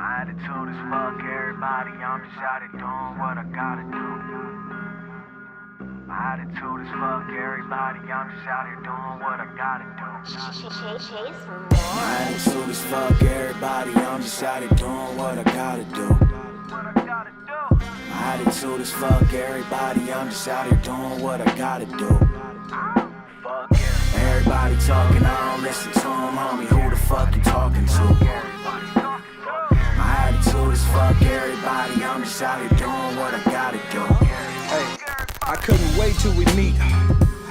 My attitude is fuck everybody, I'm just out here doing what I gotta do. My attitude is fuck everybody, I'm just out here doing what I gotta do. My attitude is fuck everybody, I'm just out here doing what I gotta do. My attitude is fuck everybody, I'm just out here doing what I gotta do. Fuck everybody talking, I don't listen to them, homie, who the fuck you talking to? My attitude is fuck everybody, I'm just out here doing what I gotta do. Hey, I couldn't wait till we meet.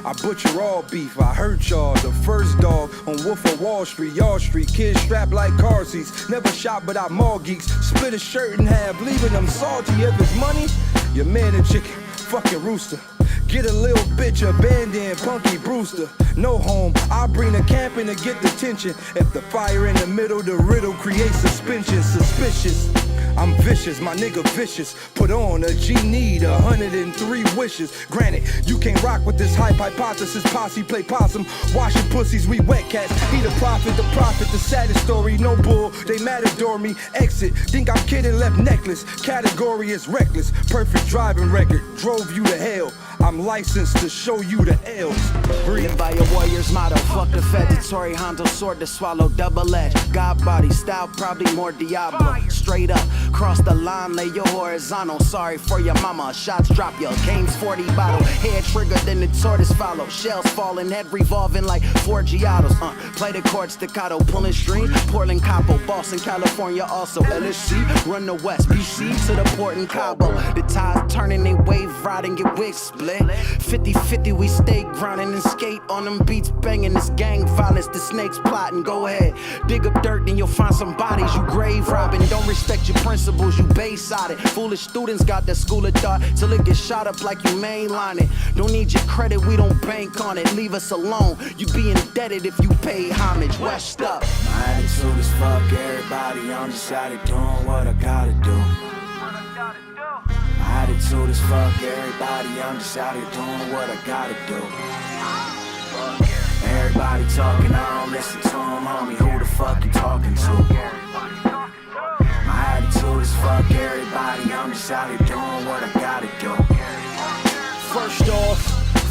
I butcher all beef, I hurt y'all. The first dog on Wolf of Wall Street, Y'all Street. Kids strapped like car seats. Never shot but I mall geeks. Split a shirt in half, leaving them salty. If it's money, your man and chicken, fucking rooster. Get a little bitch, a bandit, Punky Brewster. No home, I bring the camping to get the tension. If the fire in the middle, the riddle creates suspension. Suspicious, I'm vicious, my nigga vicious. Put on a G need 103 wishes. Granted, you can't rock with this hype hypothesis. Posse play possum, washing pussies, we wet cats. He the prophet, the saddest story. No bull, they mad adore me. Exit, think I'm kidding, left necklace. Category is reckless, perfect driving record. Drove you to hell, I'm licensed to show you the L's. Live by your warrior's motto. Fuck the Fedatory Hondo sword to swallow. Double edge, God body style, probably more Diablo. Straight up, cross the line, lay your horizontal. Sorry for your mama, shots drop your game's 40 bottle. Head trigger, then the tortoise follow. Shells falling, head revolving like four Giottos. Play the chord staccato, pulling strings. Portland, Capo, Boston, California, also LSC. Run the west, BC to the port in Cabo. The tides turning, they wave riding, get wigs split. 50-50, we stay grinding and skate on them beats, banging this gang violence. The snakes plotting, go ahead, dig up dirt, then you'll find some bodies. You grave robbing, don't respect your principles, you base-sided. Foolish students got that school of thought till it gets shot up like you mainline it. Don't need your credit, we don't bank on it. Leave us alone, you be indebted if you pay homage. West up. My attitude is fuck everybody, I'm just out here doing what I gotta do. My attitude is fuck everybody, I'm just out here doing what I gotta do. Everybody talking, I don't listen to them, homie, who the fuck you talking to? My attitude is fuck everybody, I'm just out here doing what I gotta do. First off,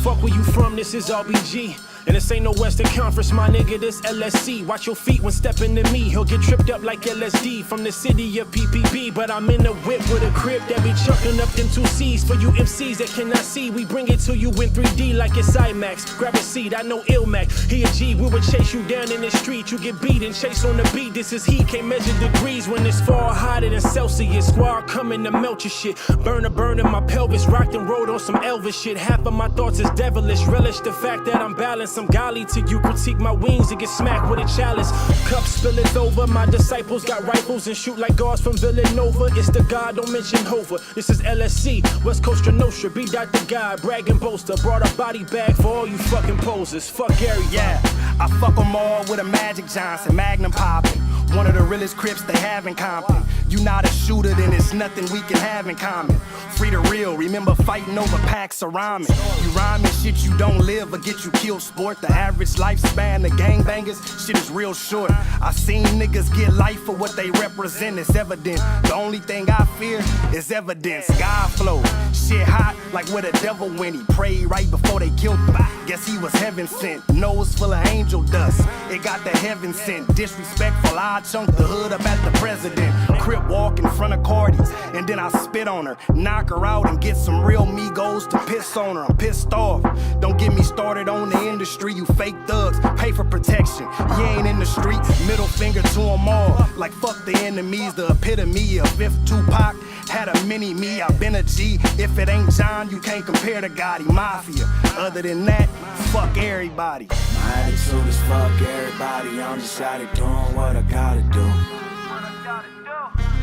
fuck where you from, this is RBG. And this ain't no Western Conference, my nigga, this LSC. Watch your feet when stepping to me, he'll get tripped up like LSD. From the city of PPB, but I'm in the whip with a crib that be chucking up them 2 C's. For you MCs that cannot see, we bring it to you in 3D like it's IMAX. Grab a seat, I know Ilmac, he a G, we would chase you down in the street. You get beat and chase on the beat, this is heat. Can't measure degrees when it's far hotter than Celsius. Squad coming to melt your shit. Burner, my pelvis, rocked and rolled on some Elvis shit. Half of my thoughts is devilish, relish the fact that I'm balanced. I'm golly till you critique my wings and get smacked with a chalice. Cup spilleth over, my disciples got rifles and shoot like guards from Villanova. It's the God, don't mention Hova. This is LSC, West Coast Nostra. Be Dr. God, brag and boaster. Brought a body bag for all you fucking posers. Fuck Gary. Yeah, I fuck them all with a Magic Johnson, Magnum poppin'. One of the realest Crips they have in Compton. You not a shooter, then it's nothing we can have in common. Free the real, remember fighting over packs of ramen. You rhyming shit you don't live or get you killed, sport. The average lifespan of gangbangers, shit is real short. I seen niggas get life for what they represent, it's evident. The only thing I fear is evidence. God flow, shit hot like where the devil went. He prayed right before they killed him. Guess he was heaven sent, nose full of angel dust. It got the heaven sent, disrespectful. I chunk the hood up at the president. Crip walk in front of Cardi's, and then I spit on her, knock her out and get some real Migos to piss on her. I'm pissed off. Don't get me started on the industry, you fake thugs. Pay for protection, you ain't in the street. Middle finger to them all, like fuck the enemies. The epitome of fifth Tupac had a mini me. I been a G. If it ain't John, you can't compare to Gotti. Mafia. Other than that, fuck everybody. My attitude is fuck everybody, I'm just out here doing what I gotta do.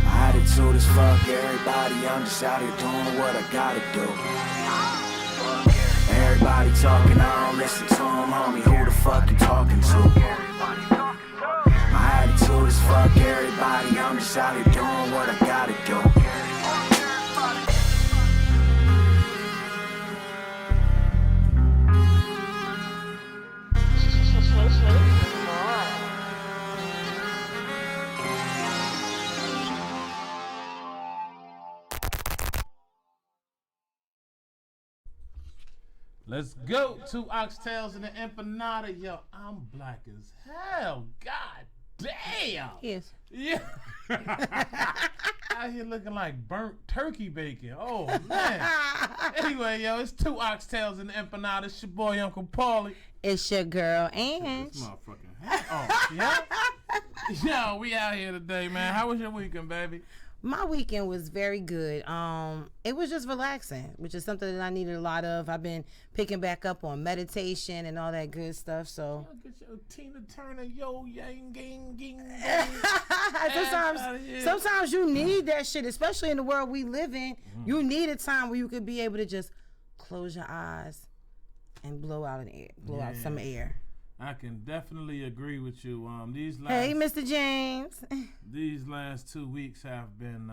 My attitude is fuck everybody, I'm just out here doing what I gotta do. Everybody talking, I don't listen to them, homie, who the fuck you talking to? My attitude is fuck everybody, I'm just out here doing what I gotta do. Let's go to Oxtails and An Empanada. Yo, I'm black as hell. God damn. Yes. Yeah. Out here looking like burnt turkey bacon. Oh, man. Anyway, yo, it's 2 Oxtails and An Empanada. It's your boy, Uncle Paulie. It's your girl, Ange. This motherfucking hat off, yeah? Yo, we out here today, man. How was your weekend, baby? My weekend was very good. It was just relaxing, which is something that I needed a lot of. I've been picking back up on meditation and all that good stuff. So Yo, get your Tina Turner, yo, yang, gang, gang, sometimes you need that shit, especially in the world we live in. You need a time where you could be able to just close your eyes and blow out some air. I can definitely agree with you. Hey, Mr. James. These last 2 weeks have been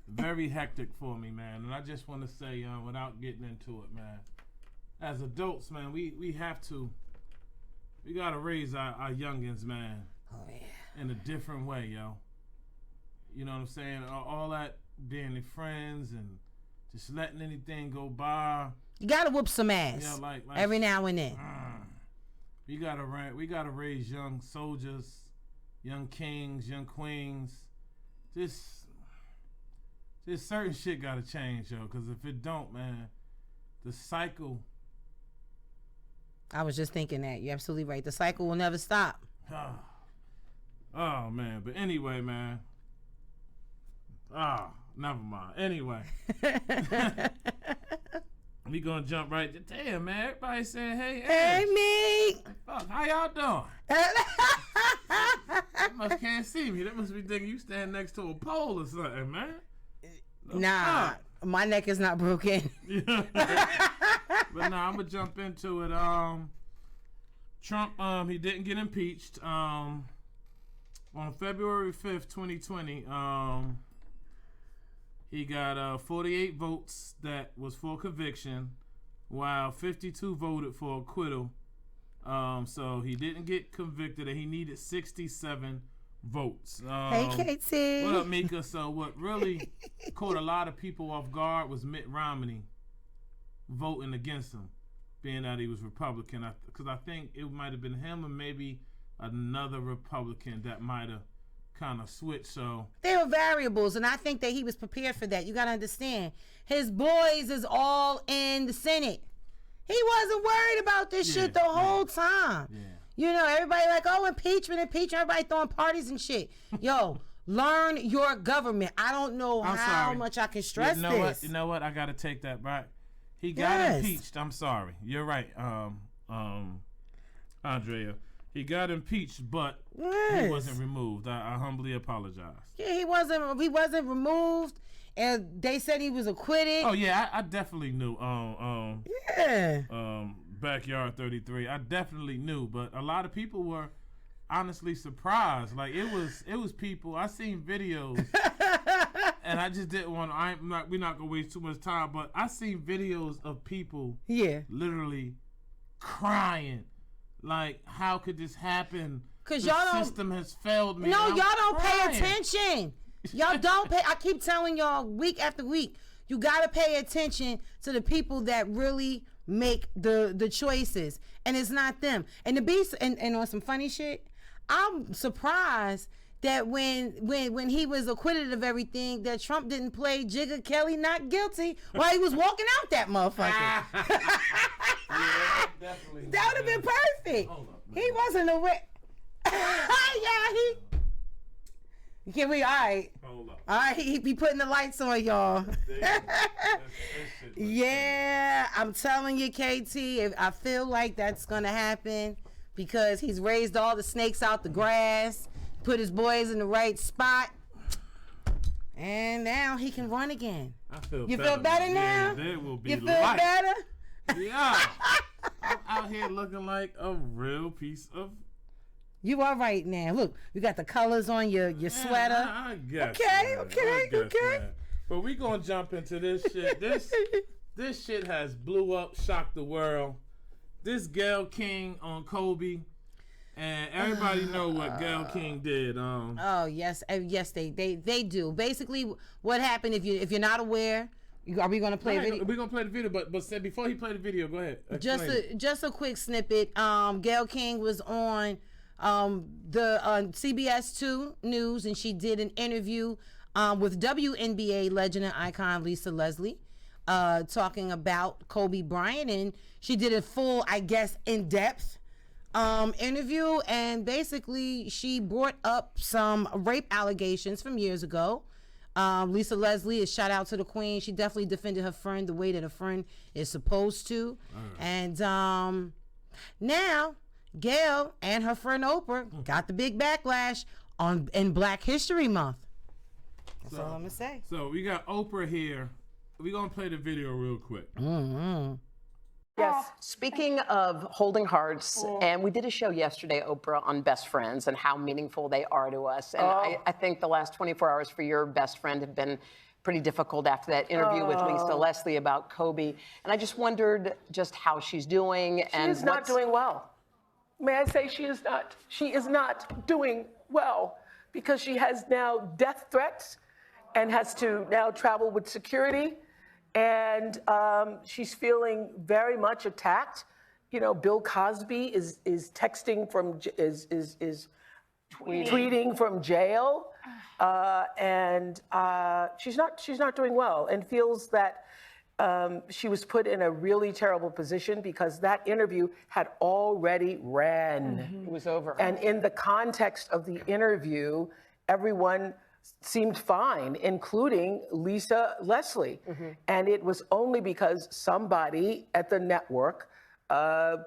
very hectic for me, man. And I just want to say, without getting into it, man, as adults, man, we gotta raise our youngins, man. Oh yeah. In a different way, yo. You know what I'm saying? All that being their friends and just letting anything go by. You gotta whoop some ass. Yeah, like every now and then. We gotta raise young soldiers, young kings, young queens. Just certain shit gotta change, yo. Cause if it don't, man, the cycle. I was just thinking that. You're absolutely right. The cycle will never stop. Oh man. But anyway, man. Never mind. Anyway. We gonna jump right to damn, man. Everybody saying, hey, me. Fuck, how y'all doing? They must can't see me. They must be thinking you stand next to a pole or something, man. Nah, my neck is not broken. But nah, I'm gonna jump into it. Trump, he didn't get impeached. On February 5th, 2020, he got 48 votes that was for conviction, while 52 voted for acquittal. So he didn't get convicted, and he needed 67 votes. Hey, KT. What up, Mika? So what really caught a lot of people off guard was Mitt Romney voting against him, being that he was Republican. Because I think it might have been him or maybe another Republican that might have kind of switch. So there were variables, and I think that he was prepared for that. You got to understand, his boys is all in the Senate. He wasn't worried about this shit the whole time. You know, everybody like, oh, impeachment, everybody throwing parties and shit. Yo, learn your government. I don't know how much I can stress this. You know what? I got to take that back. He got impeached. I'm sorry. You're right, Andrea. He got impeached, but he wasn't removed. I humbly apologize. Yeah, he wasn't removed, and they said he was acquitted. Oh yeah, I definitely knew. Backyard 33. I definitely knew, but a lot of people were honestly surprised. Like it was people. I seen videos, and I just didn't want. We're not gonna waste too much time, but I seen videos of people. Literally crying. Like, how could this happen? Because the system has failed me. No, y'all don't pay attention. Y'all don't pay. I keep telling y'all week after week, you got to pay attention to the people that really make the choices. And it's not them. And and on some funny shit, I'm surprised that when he was acquitted of everything, that Trump didn't play Jigga Kelly Not Guilty while he was walking out that motherfucker. Definitely. That would have been perfect. Hold up, he wasn't aware. Can we? All right. Hold up. All right. He be putting the lights on, y'all. Yeah, I'm telling you, KT. I feel like that's gonna happen because he's raised all the snakes out the grass, put his boys in the right spot, and now he can run again. I feel. You feel better now? Yeah, there will be. You feel better? Yeah. I'm out here looking like a real piece of. You are right now. Look, you got the colors on your sweater. I guess. Okay. But we gonna jump into this shit. This shit has blew up, shocked the world. This Gayle King on Kobe. And everybody know what Gayle King did. Oh yes, yes they do. Basically, what happened if you're not aware? Are we gonna play a video? We're gonna play the video, but said before he played the video, go ahead. Just a quick snippet. Gayle King was on the CBS 2 News, and she did an interview with WNBA legend and icon Lisa Leslie, talking about Kobe Bryant, and she did a full, I guess, in-depth interview, and basically she brought up some rape allegations from years ago. Lisa Leslie, is shout out to the queen. She definitely defended her friend the way that a friend is supposed to. And now Gayle and her friend Oprah got the big backlash in Black History Month. That's all I'm gonna say. So we got Oprah here. We're gonna play the video real quick. Yes. Speaking of holding hearts, and we did a show yesterday, Oprah, on best friends and how meaningful they are to us. And I think the last 24 hours for your best friend have been pretty difficult after that interview with Lisa Leslie about Kobe. And I just wondered just how she's doing. She is not doing well. May I say she is not? She is not doing well because she has now death threats and has to now travel with security. And she's feeling very much attacked. You know, Bill Cosby is texting from tweeting from jail, and she's not doing well, and feels that she was put in a really terrible position because that interview had already ran. It was over. And in the context of the interview, everyone seemed fine, including Lisa Leslie. And it was only because somebody at the network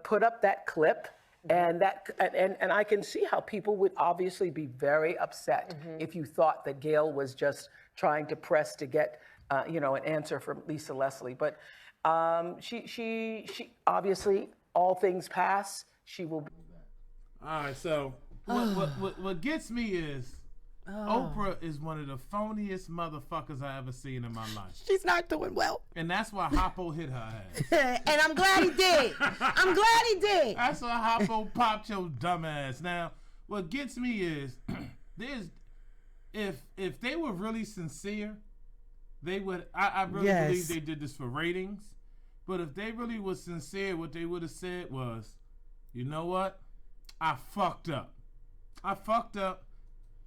put up that clip, and I can see how people would obviously be very upset if you thought that Gayle was just trying to press to get an answer from Lisa Leslie. But she obviously, all things pass, she will be back. All right, so what gets me is Oprah is one of the phoniest motherfuckers I ever seen in my life. She's not doing well. And that's why Hoppo hit her ass. And I'm glad he did. I'm glad he did. That's why Hoppo popped your dumb ass. Now, what gets me is, if they were really sincere, they would, I really believe they did this for ratings, but if they really was sincere, what they would have said was, you know what? I fucked up.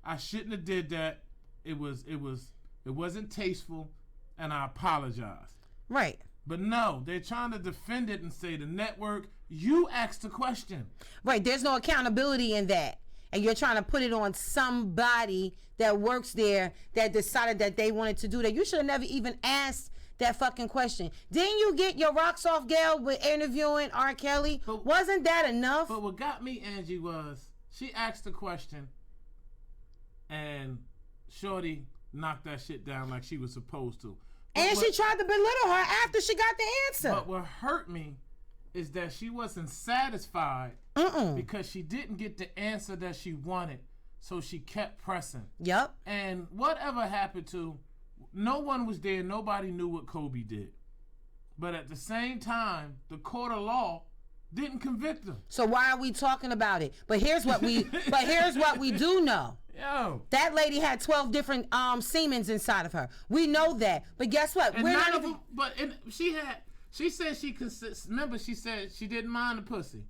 I shouldn't have did that. It wasn't tasteful, and I apologize. Right. But no, they're trying to defend it and say the network, you asked the question. Right. There's no accountability in that. And you're trying to put it on somebody that works there that decided that they wanted to do that. You should have never even asked that fucking question. Didn't you get your rocks off, Gayle, with interviewing R. Kelly? Wasn't that enough? But what got me, Angie, was she asked the question, and Shorty knocked that shit down like she was supposed to. And she tried to belittle her after she got the answer. But what hurt me is that she wasn't satisfied because she didn't get the answer that she wanted, so she kept pressing. Yep. And whatever happened to, no one was there, nobody knew what Kobe did. But at the same time, the court of law didn't convict him. So why are we talking about it? But here's what we do know. Yo. That lady had 12 different semens inside of her. We know that. But guess what? And none of them, she said remember she said she didn't mind the pussy.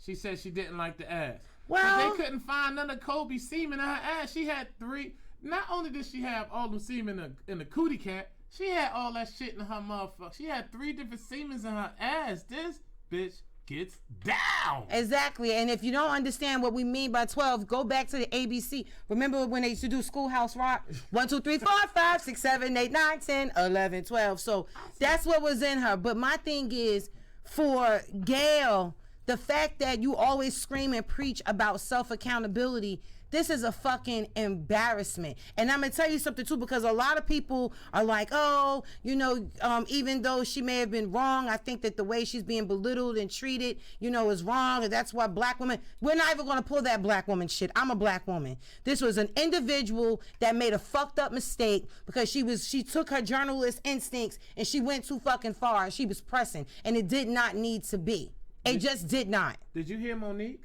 She said she didn't like the ass. Well, but they couldn't find none of Kobe's semen in her ass. She had 3. Not only did she have all the semen in the cootie cat, she had all that shit in her motherfucker. She had 3 different semens in her ass. This bitch gets down. Exactly. And if you don't understand what we mean by 12, go back to the ABC. Remember when they used to do Schoolhouse Rock? 1, 2, 3, 4, 5, 6, 7, 8, 9, 10, 11, 12. So that's what was in her. But my thing is, for Gayle, the fact that you always scream and preach about self-accountability, this is a fucking embarrassment. And I'm going to tell you something, too, because a lot of people are like, oh, even though she may have been wrong, I think that the way she's being belittled and treated, is wrong. And that's why black women, we're not even going to pull that black woman shit. I'm a black woman. This was an individual that made a fucked up mistake because she took her journalist instincts and she went too fucking far and she was pressing. And it did not need to be. It just did not. Did you hear Monique?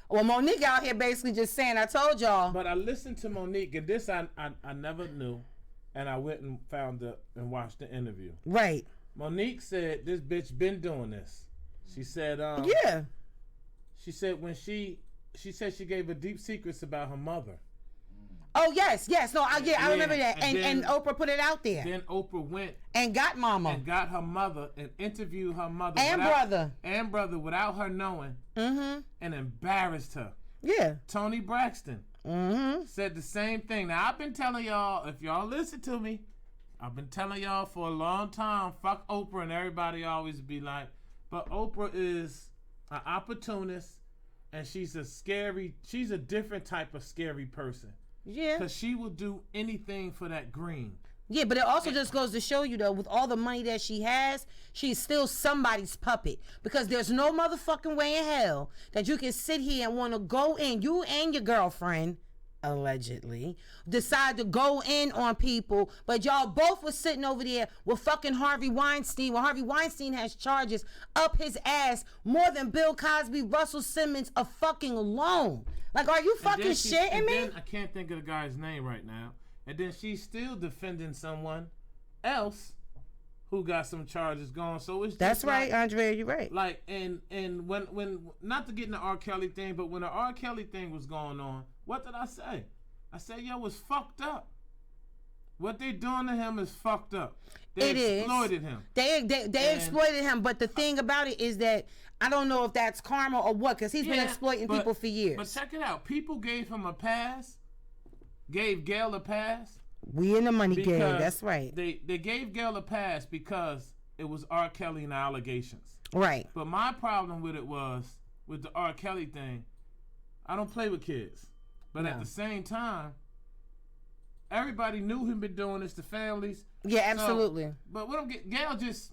Well, Monique out here basically just saying, I told y'all. But I listened to Monique, and this I never knew, and I went and found and watched the interview. Right. Monique said this bitch been doing this. She said, yeah. She said when she said she gave her deep secrets about her mother. Oh yes. No, I remember that. And Oprah put it out there. Then Oprah went and got mama and got her mother and interviewed her mother and brother without her knowing, and embarrassed her. Yeah. Toni Braxton said the same thing. Now I've been telling y'all, if y'all listen to me, I've been telling y'all for a long time, fuck Oprah, and everybody always be like, but Oprah is an opportunist, and she's a different type of scary person. Yeah. Because she will do anything for that green. Yeah, but it also just goes to show you, though, with all the money that she has, she's still somebody's puppet. Because there's no motherfucking way in hell that you can sit here and want to go in, you and your girlfriend, allegedly, decide to go in on people, but y'all both was sitting over there with fucking Harvey Weinstein, where Harvey Weinstein has charges up his ass more than Bill Cosby, Russell Simmons, a fucking alone. Like, are you fucking shitting me? I can't think of the guy's name right now. And then she's still defending someone else who got some charges going. So it's that's right, Andrea. You're right. Like, and when not to get in the R. Kelly thing, but when the R. Kelly thing was going on, what did I say? I said, yo, it's fucked up. What they doing to him is fucked up. They exploited him. They exploited him. But the thing about it is that I don't know if that's karma or what, because he's been exploiting people for years. But check it out. People gave him a pass. Gave Gail a pass. We in the money game. That's right. They gave Gail a pass because it was R. Kelly and the allegations. Right. But my problem with it was, with the R. Kelly thing, I don't play with kids. But at the same time, everybody knew him been doing this to families. Yeah, absolutely. So, but what I'm getting, Gail just,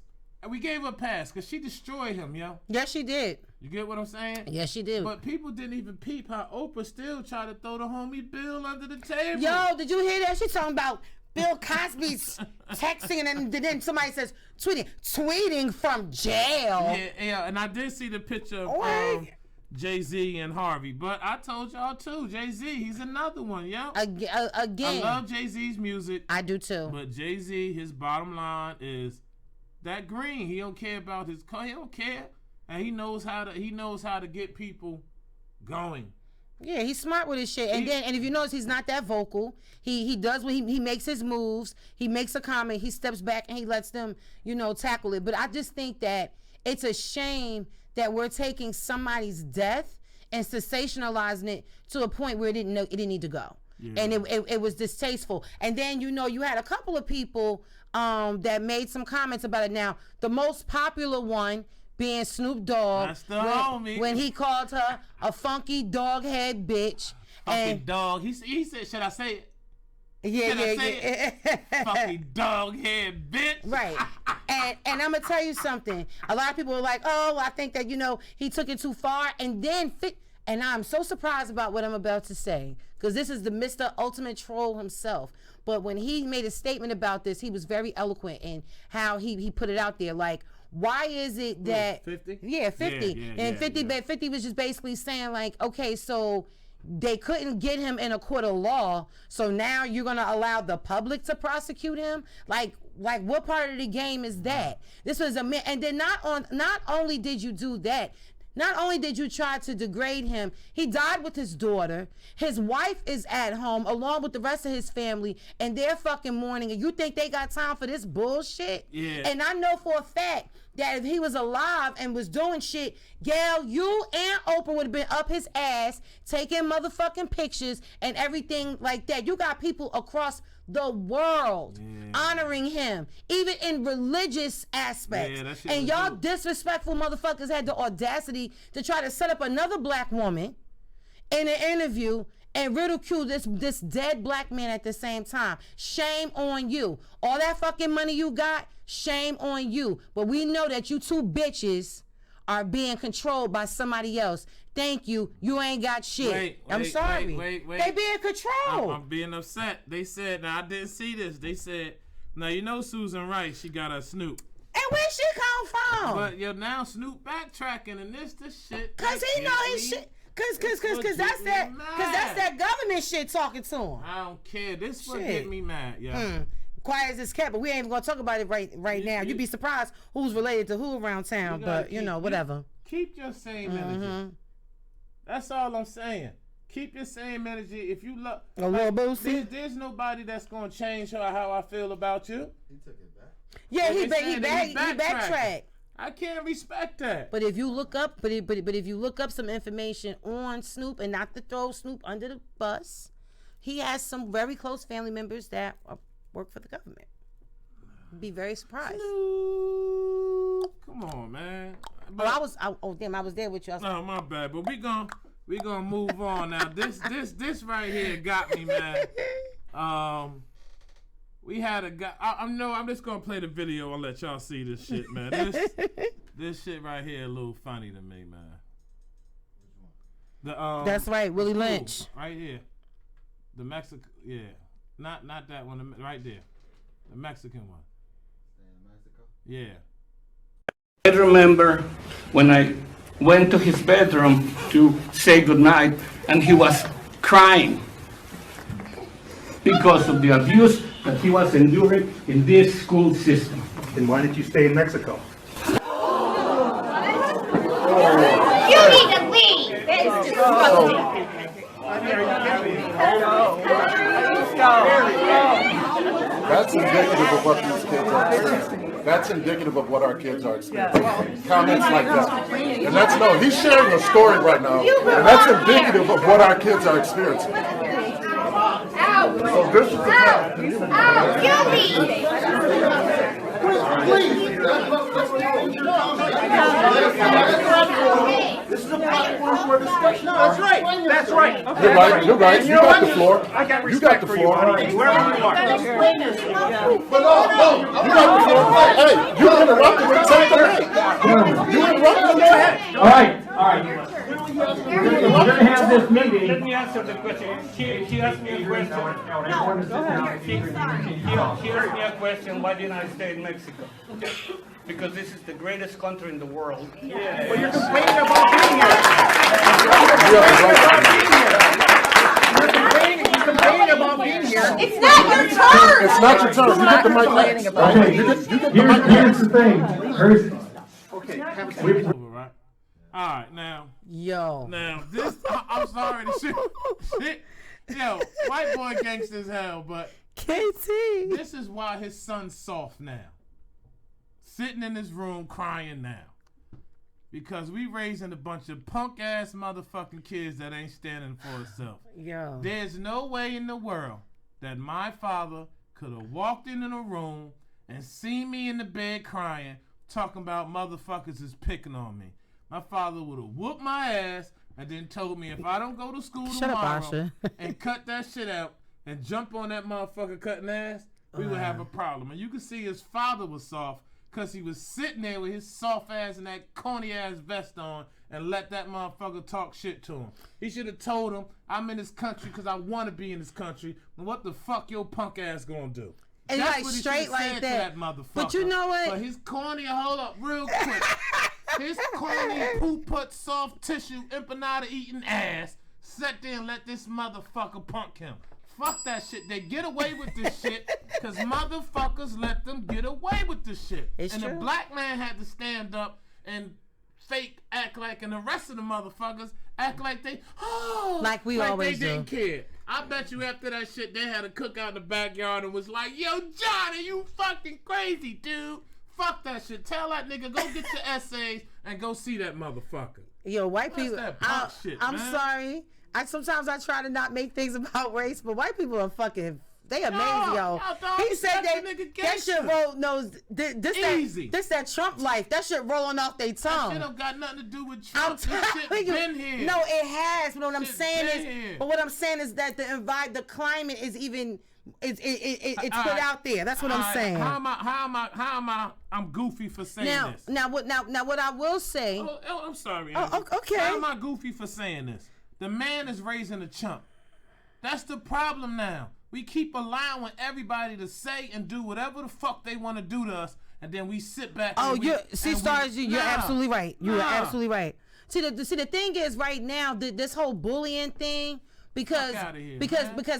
we gave her a pass because she destroyed him, yo. Yes, she did. You get what I'm saying? Yes, she did. But people didn't even peep how Oprah still tried to throw the homie Bill under the table. Yo, did you hear that? She talking about Bill Cosby's texting, and then somebody says tweeting from jail. Yeah, and I did see the picture of Jay-Z and Harvey, but I told y'all too, Jay-Z, he's another one, yo. Again, I love Jay-Z's music. I do too. But Jay-Z, his bottom line is that green. He don't care about his car. He don't care. And he knows how to get people going. Yeah, he's smart with his shit. And if you notice, he's not that vocal. He does when he makes his moves. He makes a comment. He steps back and he lets them, tackle it. But I just think that it's a shame that we're taking somebody's death and sensationalizing it to a point where it didn't need to go. Yeah. And it was distasteful. And then you had a couple of people that made some comments about it. Now, the most popular one being Snoop Dogg. That's the homie. When he called her a funky dog head bitch. Fucking dog. He said, should I say it? Yeah. Fucking dog head bitch. Right. And I'm going to tell you something. A lot of people are like, oh, I think that, he took it too far. And I'm so surprised about what I'm about to say, because this is the Mr. Ultimate Troll himself. But when he made a statement about this, he was very eloquent in how he put it out there. Like, why is it that 50? Yeah, 50. And 50 was just basically saying like, okay, so they couldn't get him in a court of law, so now you're gonna allow the public to prosecute him? Like what part of the game is that? This was and then not only did you do that, not only did you try to degrade him, he died with his daughter. His wife is at home along with the rest of his family, and they're fucking mourning. And you think they got time for this bullshit? Yeah. And I know for a fact that if he was alive and was doing shit, Gail, you and Oprah would have been up his ass, taking motherfucking pictures and everything like that. You got people across the world honoring him, even in religious aspects. And y'all disrespectful motherfuckers had the audacity to try to set up another black woman in an interview and ridicule this dead black man at the same time. Shame on you. All that fucking money you got, shame on you. But we know that you two bitches are being controlled by somebody else. Thank you. You ain't got shit. I'm sorry. Wait. They being controlled. I'm being upset. They said, now I didn't see this. They said, now Susan Rice, she got a Snoop. And where she come from? But now Snoop backtracking and this shit. Cause he know his shit. Cause that's that government shit talking to him. I don't care. This what get me mad, yeah. Quiet as it's kept, but we ain't even gonna talk about it right now. You'd be surprised who's related to who around town, but you know, whatever. Keep your same energy. That's all I'm saying. Keep your same energy. If you look, there's nobody that's gonna change how I feel about you. He took it back. Yeah, he backtracked. I can't respect that. But if you look up, but if you look up some information on Snoop, and not to throw Snoop under the bus, he has some very close family members that work for the government. Be very surprised. Snoop. Come on, man. But, I was there with you. No, my bad. But we gonna move on now. This right here got me, man. We had a guy. I'm just gonna play the video and let y'all see this shit, man. This shit right here a little funny to me, man. That's right, Willie Lynch. Right here, the Mexican. Yeah, not that one. Right there, the Mexican one. Yeah. I remember when I went to his bedroom to say goodnight, and he was crying because of the abuse that he was enduring in this school system. Then why did you stay in Mexico? You need to leave. That is disgusting. That's indicative of what these kids are experiencing. That's indicative of what our kids are experiencing. Comments like that. And that's he's sharing a story right now, and that's indicative of what our kids are experiencing. So this is the This is a platform for discussion. No, that's right. That's right. Okay. You're right. You got the floor. I got respect for you. Whoever you are. But no. You got the floor. Hey, you interrupted me. Take it away. You interrupted me. Go ahead. All right. We're going to have this meeting. Let me answer the question. She asked me a question. No, go ahead. She asked me a question, why didn't I stay in Mexico? Because this is the greatest country in the world. Yeah. But you're complaining about being here. You're complaining about being here. It's not your turn. It's not your turn. You get the mic next. You get the mic next. Here's the thing. Okay. All right, now. Yo. Now, this, I'm sorry to shit. Yo, white boy gangsta as hell, but KT. This is why his son's soft now. Sitting in his room crying now. Because we raising a bunch of punk ass motherfucking kids that ain't standing for themselves. Yo. There's no way in the world that my father could have walked into the room and seen me in the bed crying, talking about motherfuckers is picking on me. My father would have whooped my ass and then told me if I don't go to school tomorrow and cut that shit out and jump on that motherfucker cutting ass, we would have a problem. And you can see his father was soft because he was sitting there with his soft ass and that corny ass vest on and let that motherfucker talk shit to him. He should have told him, I'm in this country because I want to be in this country. And what the fuck your punk ass gonna do? And that's like what he straight like said that. To that motherfucker. But you know what? But his corny, hold up real quick. His corny poo-put soft tissue empanada eating ass sat there and let this motherfucker punk him. Fuck that shit. They get away with this shit because motherfuckers let them get away with this shit. It's and true. the black man had to stand up and fake act like, and the rest of the motherfuckers act like they, like we always they didn't care. I bet you after that shit, they had a cookout in the backyard and was like, yo, Johnny, you fucking crazy, dude. Fuck that shit. Tell that nigga, go get your essays and go see that motherfucker. Yo, white What's people, that punk shit, I'm man? sorry. Sometimes I try to not make things about race, but white people are fucking, they amazing, yo. He said that shit roll, this that Trump life. That shit rolling off their tongue. That shit don't got nothing to do with Trump. I'm This shit telling you. been here. No, it has. But what I'm saying been is, here. that the climate is even, it's put out there. That's what I'm saying. How am I? I'm goofy for saying this. Now what I will say. Oh, I'm sorry. Oh, okay. How am I goofy for saying this? The man is raising a chump. That's the problem now. We keep allowing everybody to say and do whatever the fuck they want to do to us, and then we sit back. Oh, you're absolutely right. You are absolutely right. See, the thing is right now, this whole bullying thing, because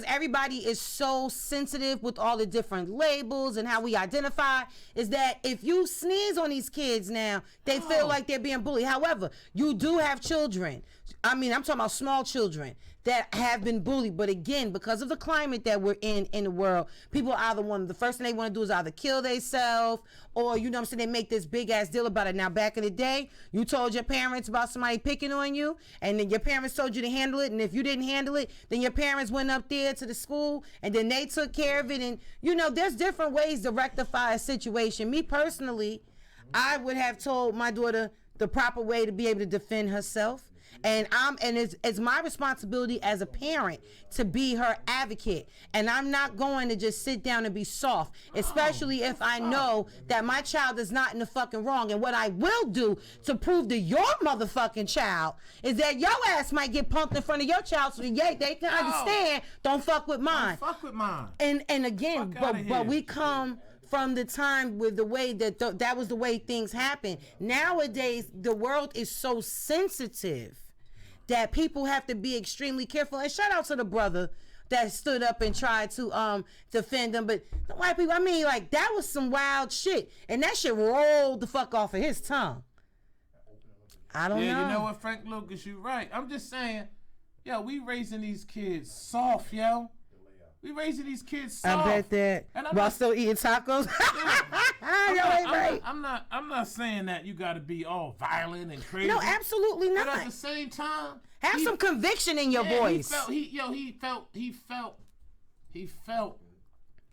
everybody is so sensitive with all the different labels and how we identify, is that if you sneeze on these kids now, they feel like they're being bullied. However, you do have children. I mean, I'm talking about small children that have been bullied. But again, because of the climate that we're in the world, people either the first thing they want to do is either kill themselves, or, you know what I'm saying, they make this big ass deal about it. Now, back in the day, you told your parents about somebody picking on you, and then your parents told you to handle it. And if you didn't handle it, then your parents went up there to the school, and then they took care of it. And, you know, there's different ways to rectify a situation. Me personally, I would have told my daughter the proper way to be able to defend herself. And it's my responsibility as a parent to be her advocate. And I'm not going to just sit down and be soft, especially if I know that my child is not in the fucking wrong. And what I will do to prove to your motherfucking child is that your ass might get punked in front of your child, so that they can understand, don't fuck with mine. Don't fuck with mine. And again, but we come from the time with the way that was the way things happen. Nowadays, the world is so sensitive that people have to be extremely careful. And shout out to the brother that stood up and tried to defend them. But the white people, I mean, like, that was some wild shit. And that shit rolled the fuck off of his tongue. I don't know. Yeah, you know what, Frank Lucas, you right. I'm just saying, yo, we raising these kids soft, yo. We raising these kids soft. I bet that. While still eating tacos. I'm not saying that you got to be all violent and crazy. No, absolutely not. But at the same time, have some conviction in your voice. He felt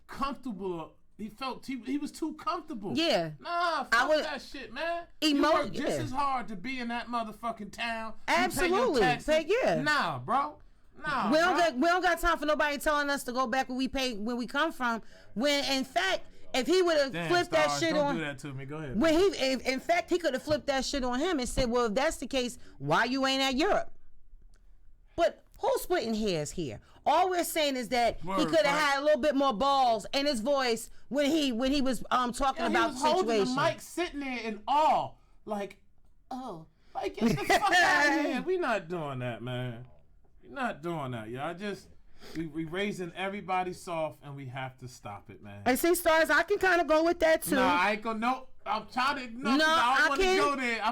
comfortable. He was too comfortable. Yeah. Nah, fuck that shit, man. You work just as hard to be in that motherfucking town. Absolutely. Nah, bro. No, we don't got time for nobody telling us to go back where we come from. When in fact, if he would have flipped that shit don't on, do that to me. Go ahead. When in fact, he could have flipped that shit on him and said, "Well, if that's the case, why you ain't at Europe?" But who's splitting hairs here? All we're saying is that he could have had a little bit more balls in his voice when he was talking about the situation. Holding the mic, sitting there in awe, like, like, get the fuck out of here. We not doing that, man. Not doing that, y'all. We raising everybody soft, and we have to stop it, man. I see, Stars. I can kind of go with that too. No, I ain't gonna. No, I'm trying to. No, I don't want to go there.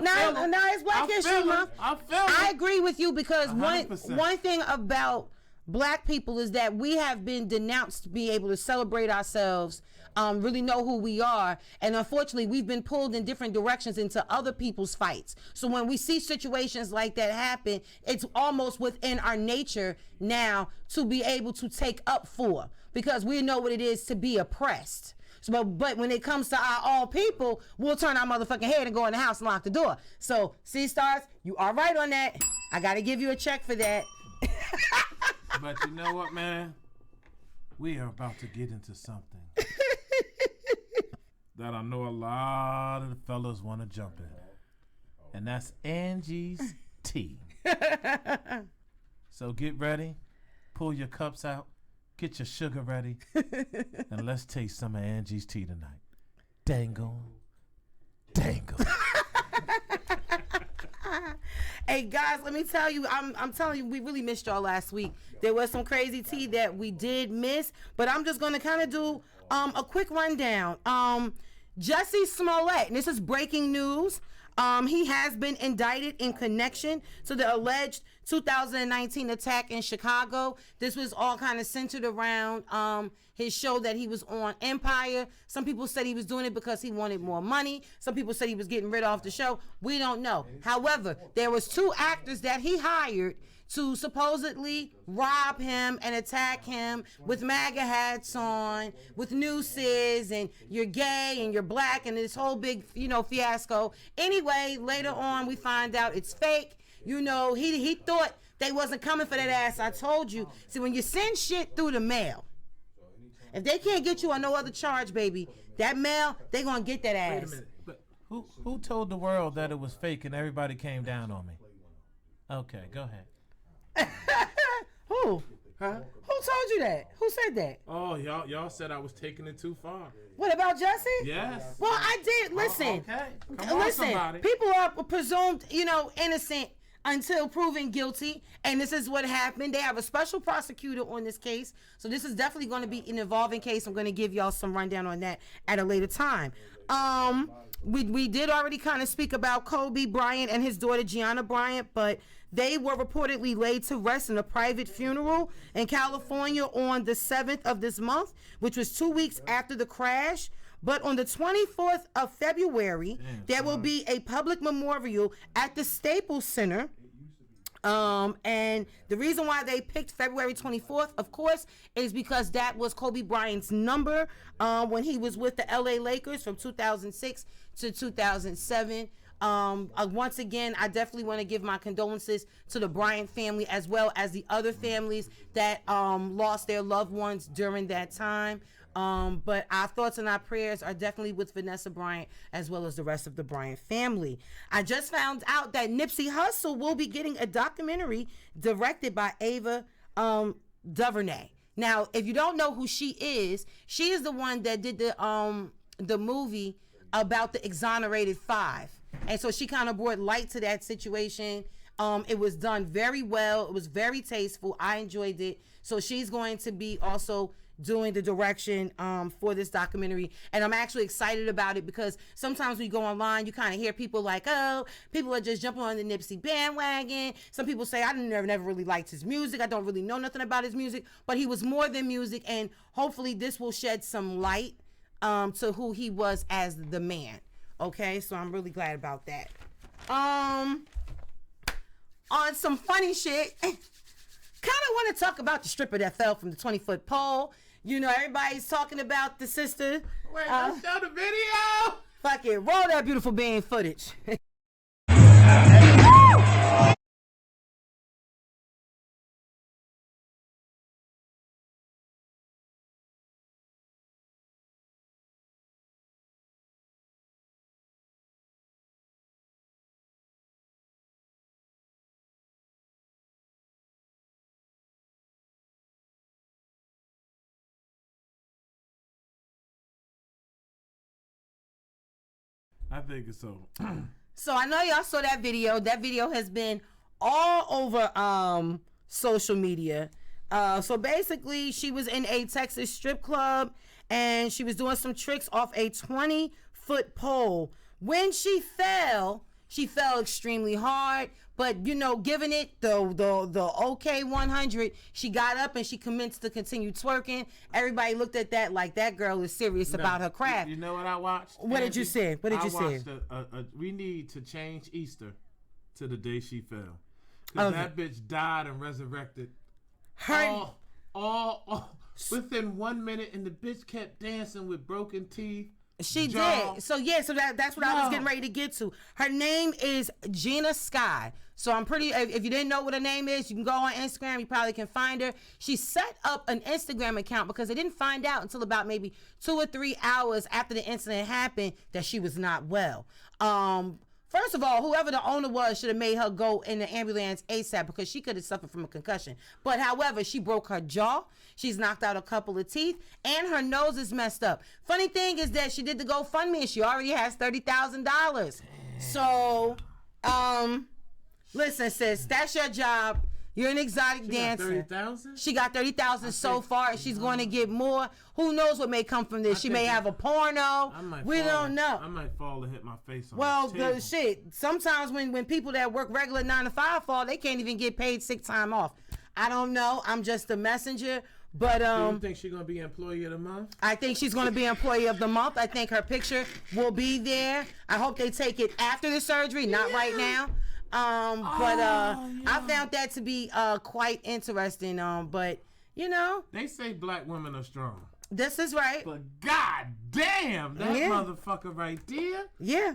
No, it's Black History Month. I agree with you because 100%. one thing about Black people is that we have been denounced to be able to celebrate ourselves, really know who we are, and unfortunately we've been pulled in different directions into other people's fights. So when we see situations like that happen, it's almost within our nature now to be able to take up for, because we know what it is to be oppressed. So, but when it comes to our all people, we'll turn our motherfucking head and go in the house and lock the door. So, see, Stars, you are right on that. I got to give you a check for that. But you know what, man? We are about to get into something that I know a lot of the fellas want to jump in. And that's Angie's tea. So get ready. Pull your cups out. Get your sugar ready. And let's taste some of Angie's tea tonight. Dangle. Dangle. Hey guys, let me tell you, I'm telling you, we really missed y'all last week. There was some crazy tea that we did miss, but I'm just gonna kind of do a quick rundown. Jussie Smollett, and this is breaking news. He has been indicted in connection to the alleged 2019 attack in Chicago. This was all kind of centered around his show that he was on, Empire. Some people said he was doing it because he wanted more money. Some people said he was getting rid of the show. We don't know. However, there was 2 actors that he hired to supposedly rob him and attack him with MAGA hats on, with nooses, and you're gay and you're black, and this whole big, fiasco. Anyway, later on, we find out it's fake. He thought they wasn't coming for that ass. I told you. See, when you send shit through the mail, if they can't get you on no other charge, baby, that mail, they gonna get that ass. Wait a minute. But who told the world that it was fake and everybody came down on me? Okay, go ahead. Who? Huh? Who told you that? Who said that? Oh, y'all said I was taking it too far. What about Jussie? Yes. Well, I did. Listen. Okay. Listen. People are presumed, innocent until proven guilty. And this is what happened. They have a special prosecutor on this case. So this is definitely going to be an evolving case. I'm going to give y'all some rundown on that at a later time. We did already kind of speak about Kobe Bryant and his daughter Gianna Bryant, but they were reportedly laid to rest in a private funeral in California on the 7th of this month, which was 2 weeks after the crash. But on the 24th of February, there will be a public memorial at the Staples Center. And the reason why they picked February 24th, of course, is because that was Kobe Bryant's number when he was with the LA Lakers from 2006 to 2007. Once again, I definitely want to give my condolences to the Bryant family as well as the other families that lost their loved ones during that time. But our thoughts and our prayers are definitely with Vanessa Bryant as well as the rest of the Bryant family. I just found out that Nipsey Hussle will be getting a documentary directed by Ava DuVernay. Now, if you don't know who she is the one that did the movie about the Exonerated Five. And so she kind of brought light to that situation. It was done very well. It was very tasteful. I enjoyed it. So she's going to be also doing the direction for this documentary, and I'm actually excited about it because sometimes we go online, you kind of hear people like, oh, people are just jumping on the Nipsey bandwagon. Some people say, I never really liked his music, I don't really know nothing about his music, but he was more than music, and hopefully this will shed some light to who he was as the man. Okay, so I'm really glad about that. On some funny shit, kind of want to talk about the stripper that fell from the 20-foot pole. You know, everybody's talking about the sister. Wait, let's show the video. Fuck it, roll that beautiful being footage. I think it's so. So I know y'all saw that video. That video has been all over social media. So basically, she was in a Texas strip club and she was doing some tricks off a 20-foot pole. When she fell extremely hard. But you know, giving it the OK 100, she got up and she commenced to continue twerking. Everybody looked at that like that girl is serious about her craft. You know what I watched? What did you say? What did you say? We need to change Easter to the day she fell. Because that bitch died and resurrected. All within 1 minute, and the bitch kept dancing with broken teeth. She did. So yeah, so that's what I was getting ready to get to. Her name is Gina Sky. So I'm pretty, if you didn't know what her name is, you can go on Instagram, you probably can find her. She set up an Instagram account because they didn't find out until about maybe 2 or 3 hours after the incident happened that she was not well. First of all, whoever the owner was should have made her go in the ambulance ASAP because she could have suffered from a concussion. But however, she broke her jaw, she's knocked out a couple of teeth, and her nose is messed up. Funny thing is that she did the GoFundMe and she already has $30,000. So, listen, sis, that's your job. You're an exotic dancer. She got 30,000 so far. She's going to get more. Who knows what may come from this? She may have a porno. We don't know. I might fall and hit my face on the shit. Sometimes when people that work regular 9 to 5 fall, they can't even get paid sick time off. I don't know. I'm just a messenger. But do you think she's gonna be Employee of the Month? I think she's gonna be Employee of the Month. I think her picture will be there. I hope they take it after the surgery, not right now. I found that to be quite interesting. But you know, they say black women are strong. This is right. But god damn, that motherfucker right there. Yeah.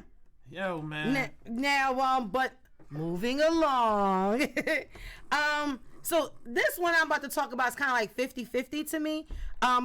Yo, man. Now, but moving along. So this one I'm about to talk about is kind of like 50-50 to me,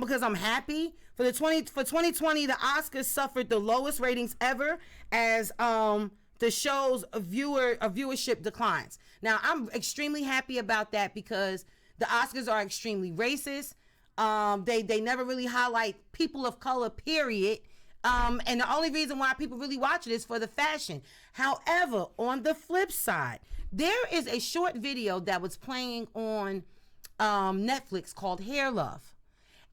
because I'm happy. For 2020, the Oscars suffered the lowest ratings ever as the show's viewership declines. Now, I'm extremely happy about that because the Oscars are extremely racist. They never really highlight people of color, period. And the only reason why people really watch it is for the fashion. However, on the flip side, there is a short video that was playing on Netflix called Hair Love.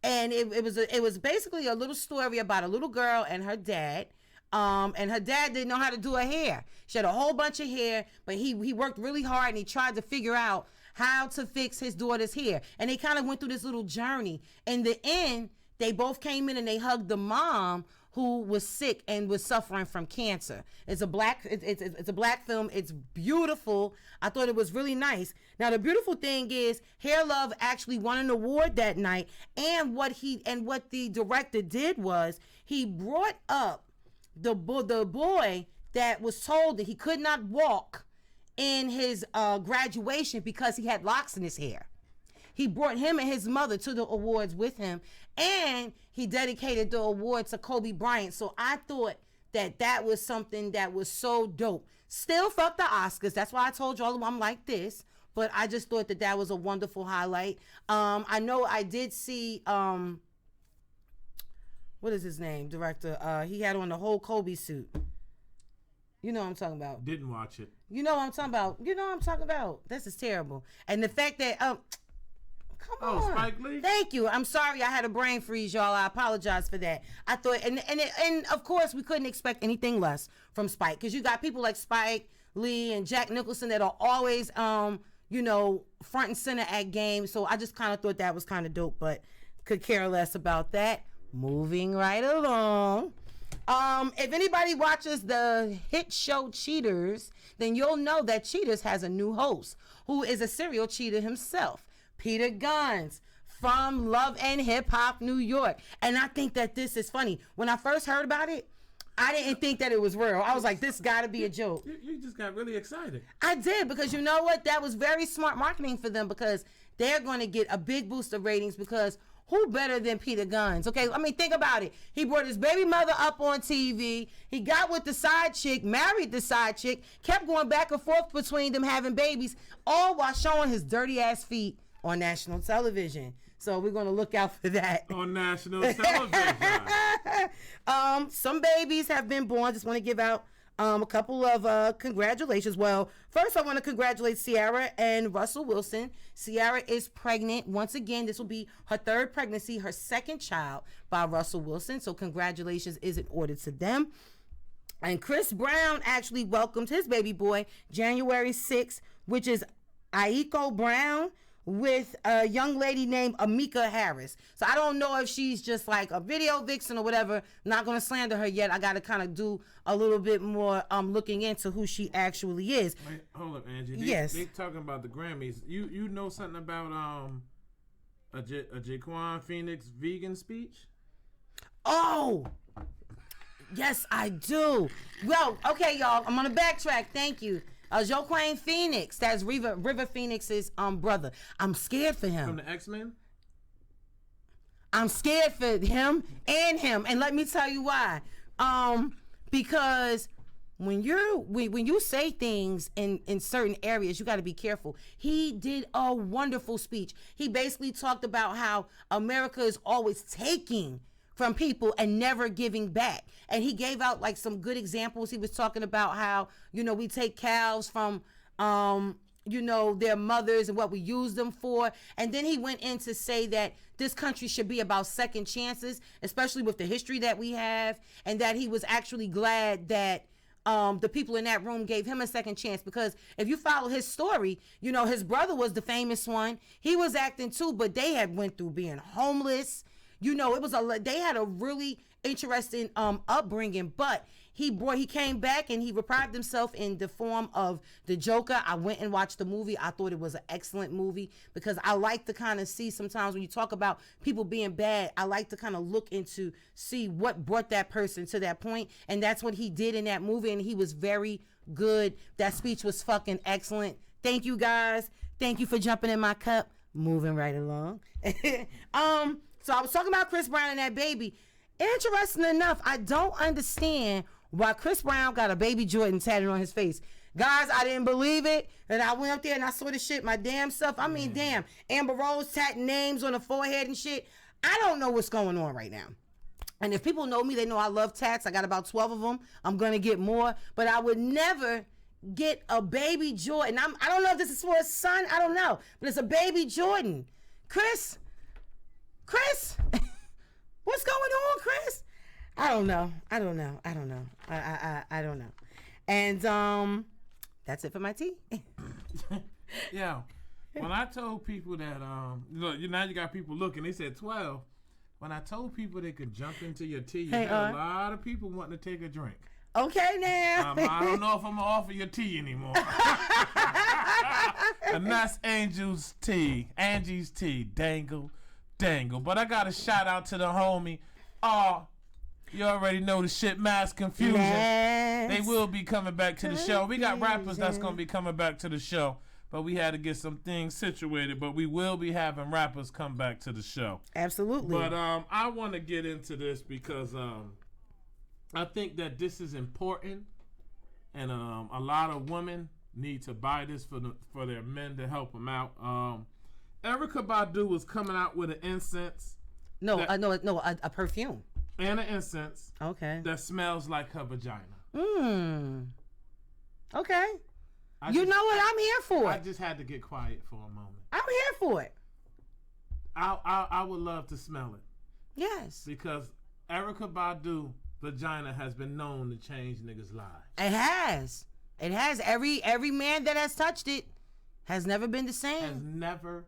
And it was basically a little story about a little girl and her dad. And her dad didn't know how to do her hair. She had a whole bunch of hair, but he worked really hard and he tried to figure out how to fix his daughter's hair. And they kind of went through this little journey. In the end, they both came in and they hugged the mom who was sick and was suffering from cancer. It's a black film. It's beautiful. I thought it was really nice. Now the beautiful thing is Hair Love actually won an award that night, and what the director did was he brought up the boy that was told that he could not walk in his graduation because he had locks in his hair. He brought him and his mother to the awards with him, and he dedicated the award to Kobe Bryant. So I thought that was something that was so dope. Still fuck the Oscars. That's why I told y'all I'm like this. But I just thought that was a wonderful highlight. I know I did see, what is his name, director? He had on the whole Kobe suit. You know what I'm talking about. Didn't watch it. You know what I'm talking about. You know what I'm talking about. This is terrible. And the fact that, come on. Spike Lee. Thank you. I'm sorry I had a brain freeze, y'all. I apologize for that. I thought, and of course, we couldn't expect anything less from Spike, because you got people like Spike Lee and Jack Nicholson that are always, front and center at games. So I just kind of thought that was kind of dope, but could care less about that. Moving right along. If anybody watches the hit show Cheaters, then you'll know that Cheaters has a new host who is a serial cheater himself. Peter Guns from Love and Hip Hop New York. And I think that this is funny. When I first heard about it, I didn't think that it was real. I was like, this gotta be a joke. You just got really excited. I did, because you know what? That was very smart marketing for them, because they're going to get a big boost of ratings, because who better than Peter Guns? Okay, I mean, think about it. He brought his baby mother up on TV. He got with the side chick, married the side chick, kept going back and forth between them having babies, all while showing his dirty ass feet on national television. So we're going to look out for that. On national television. Some babies have been born. Just want to give out a couple of congratulations. Well, first I want to congratulate Ciara and Russell Wilson. Ciara is pregnant. Once again, this will be her third pregnancy, her second child by Russell Wilson. So congratulations is in order to them. And Chris Brown actually welcomed his baby boy January 6th, which is Aiko Brown, with a young lady named Amika Harris. So I don't know if she's just like a video vixen or whatever. Not going to slander her yet. I got to kind of do a little bit more looking into who she actually is. Wait, hold up, Angie. Yes. They talking about the Grammys. You know something about a Jaquan Phoenix vegan speech? Oh, yes, I do. Well, okay, y'all. I'm going to backtrack. Thank you. Joaquin Phoenix, that's River Phoenix's brother. I'm scared for him. From the X-Men? I'm scared for him, and let me tell you why. Because when you say things in certain areas, you got to be careful. He did a wonderful speech. He basically talked about how America is always taking from people and never giving back. And he gave out like some good examples. He was talking about how, we take cows from, their mothers and what we use them for. And then he went in to say that this country should be about second chances, especially with the history that we have, and that he was actually glad that the people in that room gave him a second chance, because if you follow his story, his brother was the famous one. He was acting too, but they had went through being homeless. They had a really interesting upbringing, but he came back and he reprived himself in the form of the Joker. I went and watched the movie. I thought it was an excellent movie, because I like to kind of see sometimes when you talk about people being bad, I like to kind of look into see what brought that person to that point, and that's what he did in that movie, and he was very good. That speech was fucking excellent. Thank you, guys. Thank you for jumping in my cup. Moving right along. So I was talking about Chris Brown and that baby. Interesting enough, I don't understand why Chris Brown got a baby Jordan tatted on his face. Guys, I didn't believe it. And I went up there and I saw the shit my damn self. I mean, damn. Amber Rose tatting names on the forehead and shit. I don't know what's going on right now. And if people know me, they know I love tats. I got about 12 of them. I'm going to get more. But I would never get a baby Jordan. I don't know if this is for a son. I don't know. But it's a baby Jordan. Chris? What's going on, Chris? I don't know. I don't know. And that's it for my tea. Yeah. When I told people that, look, now you got people looking, they said 12. When I told people they could jump into your tea, you had a lot of people wanting to take a drink. Okay, now. I don't know if I'm going to offer you tea anymore. And that's Angie's tea. Dangle. But I got a shout out to the homie. You already know the shit, Mass Confusion. Yes. They will be coming back to the show. We got rappers that's going to be coming back to the show. But we had to get some things situated. But we will be having rappers come back to the show. Absolutely. But I want to get into this because I think that this is important. And a lot of women need to buy this for their men to help them out. Erykah Badu was coming out with an incense. A perfume. And an incense. Okay. That smells like her vagina. Okay. You know what? I'm here for it. I just had to get quiet for a moment. I'm here for it. I would love to smell it. Yes. Because Erykah Badu vagina has been known to change niggas' lives. It has. Every man that has touched it has never been the same. Has never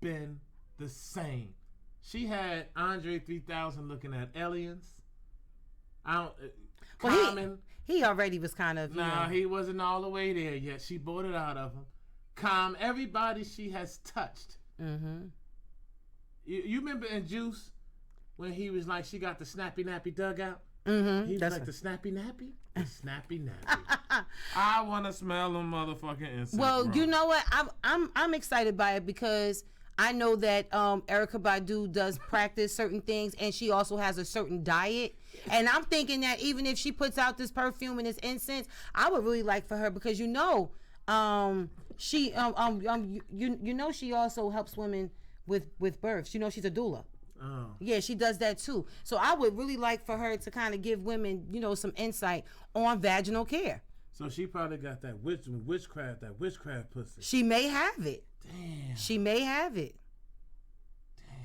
been the same. She had Andre 3000 looking at aliens. Common. He already was kind of. He wasn't all the way there yet. She bought it out of him. Everybody she has touched. Mm-hmm. You remember in Juice when he was like, she got the snappy nappy dugout? Mm-hmm. He was like, the snappy nappy? The snappy nappy. I want to smell them motherfucking incense. Well, bro. you know what? I'm excited by it because I know that Erykah Badu does practice certain things, and she also has a certain diet. And I'm thinking that even if she puts out this perfume and this incense, I would really like for her because she she also helps women with births. She's a doula. Oh. Yeah, she does that too. So I would really like for her to kind of give women, some insight on vaginal care. So she probably got that witchcraft pussy. She may have it. Damn. She may have it. Damn.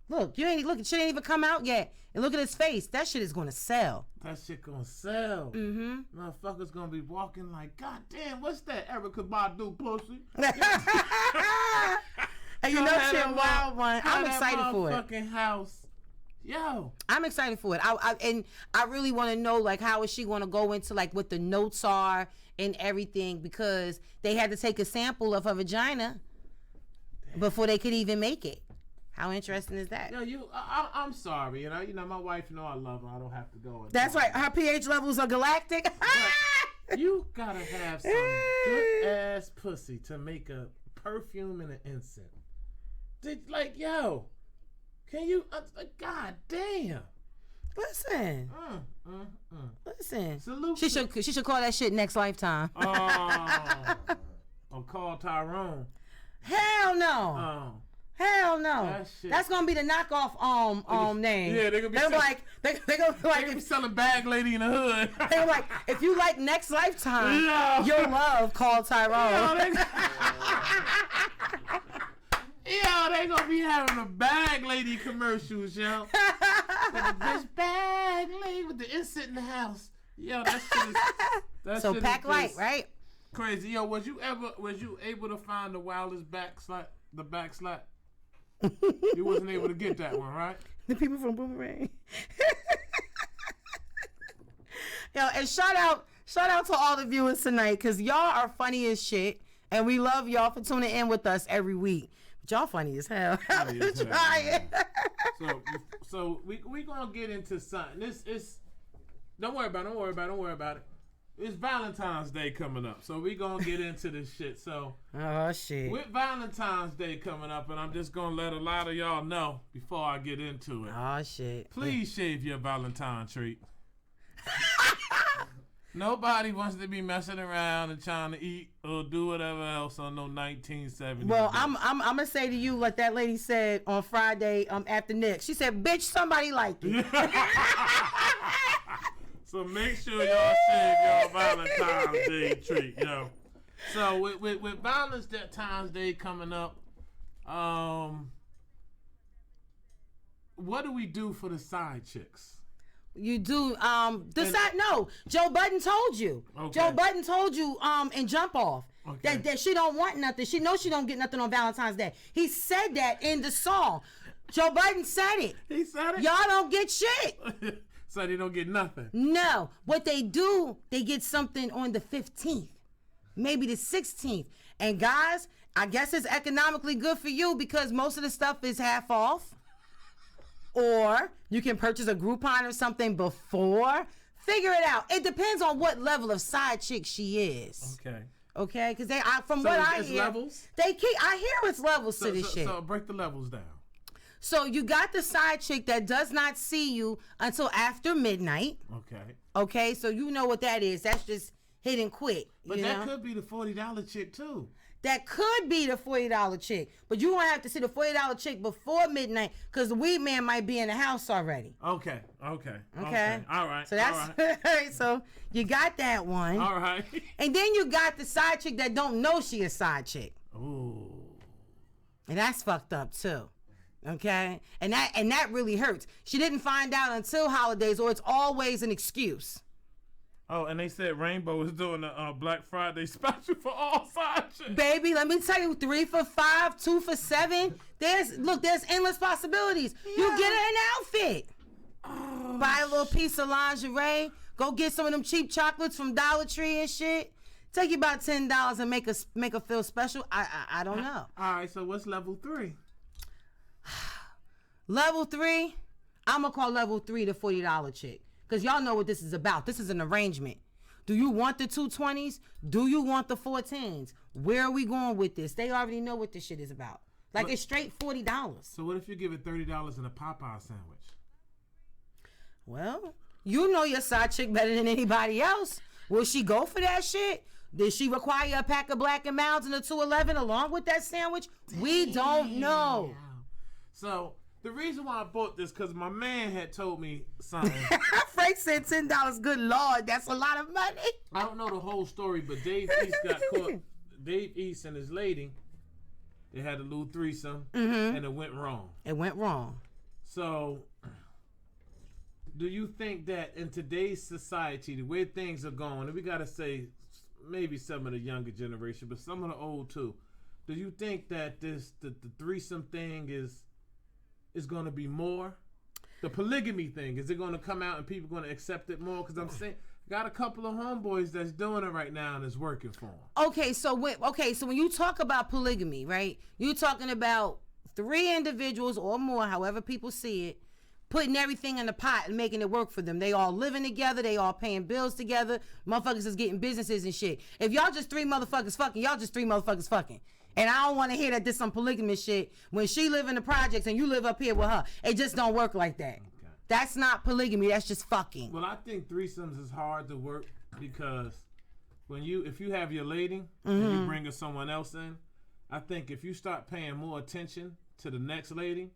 Look, shit ain't even come out yet. And look at his face. That shit is gonna sell. That shit gonna sell. Mm-hmm. Motherfuckers gonna be walking like, God damn, what's that Erykah Badu pussy? And shit wild one. I'm excited for it. Fucking house. Yo. I'm excited for it. I really want to know how is she going to go into what the notes are and everything because they had to take a sample of her vagina before they could even make it. How interesting is that? Yo, I'm sorry. You know, my wife know I love her. I don't have to go. That's right. Her pH levels are galactic. You gotta have some good ass pussy to make a perfume and an incense. Can you? God damn. Listen. Listen. Salute. She should call that shit Next Lifetime. Or call Tyrone. Hell no. Hell no. That's gonna be the knockoff name. Yeah, they're gonna be they're gonna be selling Bag Lady in the Hood. They're like, if you like Next Lifetime, you'll love Call Tyrone. Yo, they gonna be having a Bag Lady commercials, yo. This Bag Lady with the incense in the house. Yo, that shit is. So pack light, right? Crazy. Yo, was you able to find the wildest back slap? You wasn't able to get that one, right? The people from Boomerang. Yo, and shout out to all the viewers tonight, because y'all are funny as shit, and we love y'all for tuning in with us every week. But y'all funny as hell. So we gonna get into something. Don't worry about it. It's Valentine's Day coming up, so we gonna get into this shit. So, oh shit, with Valentine's Day coming up, and I'm just gonna let a lot of y'all know before I get into it. Oh shit, please shave your Valentine treat. Nobody wants to be messing around and trying to eat or do whatever else on no 1970s. Well, I'm gonna say to you like that lady said on Friday after Nick. She said, "Bitch, somebody like you." So make sure y'all save y'all Valentine's Day treat, yo. So with Valentine's Day coming up, what do we do for the side chicks? You do no. Joe Budden told you. Okay. Joe Budden told you in Jump Off Okay. that she don't want nothing. She knows she don't get nothing on Valentine's Day. He said that in the song. Joe Budden said it. He said it? Y'all don't get shit. So they don't get nothing. No. What they do, they get something on the 15th. Maybe the 16th. And guys, I guess it's economically good for you because most of the stuff is half off. Or you can purchase a Groupon or something before. Figure it out. It depends on what level of side chick she is. Okay, because from what I hear, levels? I hear it's levels to this shit. So break the levels down. So you got the side chick that does not see you until after midnight. Okay, so you know what that is. That's just hit and quit. But that could be the $40 chick too. That could be the $40 chick, but you won't have to see the $40 chick before midnight because the weed man might be in the house already. Okay. All right. So that's so you got that one. All right. And then you got the side chick that don't know she a side chick. Ooh. And that's fucked up too. Okay? And that really hurts. She didn't find out until holidays, or it's always an excuse. Oh, and they said Rainbow is doing a Black Friday special for all side chicks. Baby, let me tell you, 3 for $5, 2 for $7. There's endless possibilities. Yeah. You get her an outfit. Oh, buy a little piece of lingerie. Go get some of them cheap chocolates from Dollar Tree and shit. Take you about $10 and make her feel special. I don't know. All right, so what's level 3? Level 3, I'm gonna call level 3 the $40 chick. Because y'all know what this is about. This is an arrangement. Do you want the 220s? Do you want the 14s? Where are we going with this? They already know what this shit is about. Like, it's straight $40. So what if you give it $30 in a Popeye sandwich? Well, you know your side chick better than anybody else. Will she go for that shit? Did she require a pack of Black & Milds and a 211 along with that sandwich? Damn. We don't know. So the reason why I bought this because my man had told me something. Frank said $10. Good Lord, that's a lot of money. I don't know the whole story, but Dave East got caught. Dave East and his lady, they had a little threesome, and it went wrong. It went wrong. So, do you think that in today's society, the way things are going, and we got to say maybe some of the younger generation, but some of the old too, do you think that the threesome thing is going to be more? The polygamy thing, is it going to come out and people going to accept it more? Because I'm saying, got a couple of homeboys that's doing it right now and it's working for them. Okay, so when you talk about polygamy, right? You're talking about 3 individuals or more, however people see it, putting everything in the pot and making it work for them. They all living together. They all paying bills together. Motherfuckers is getting businesses and shit. If y'all just 3 motherfuckers fucking, y'all just 3 motherfuckers fucking. And I don't want to hear that this some polygamous shit when she live in the projects and you live up here with her. It just don't work like that. Okay. That's not polygamy. That's just fucking. Well, I think threesomes is hard to work because if you have your lady and you bring someone else in, I think if you start paying more attention to the next lady,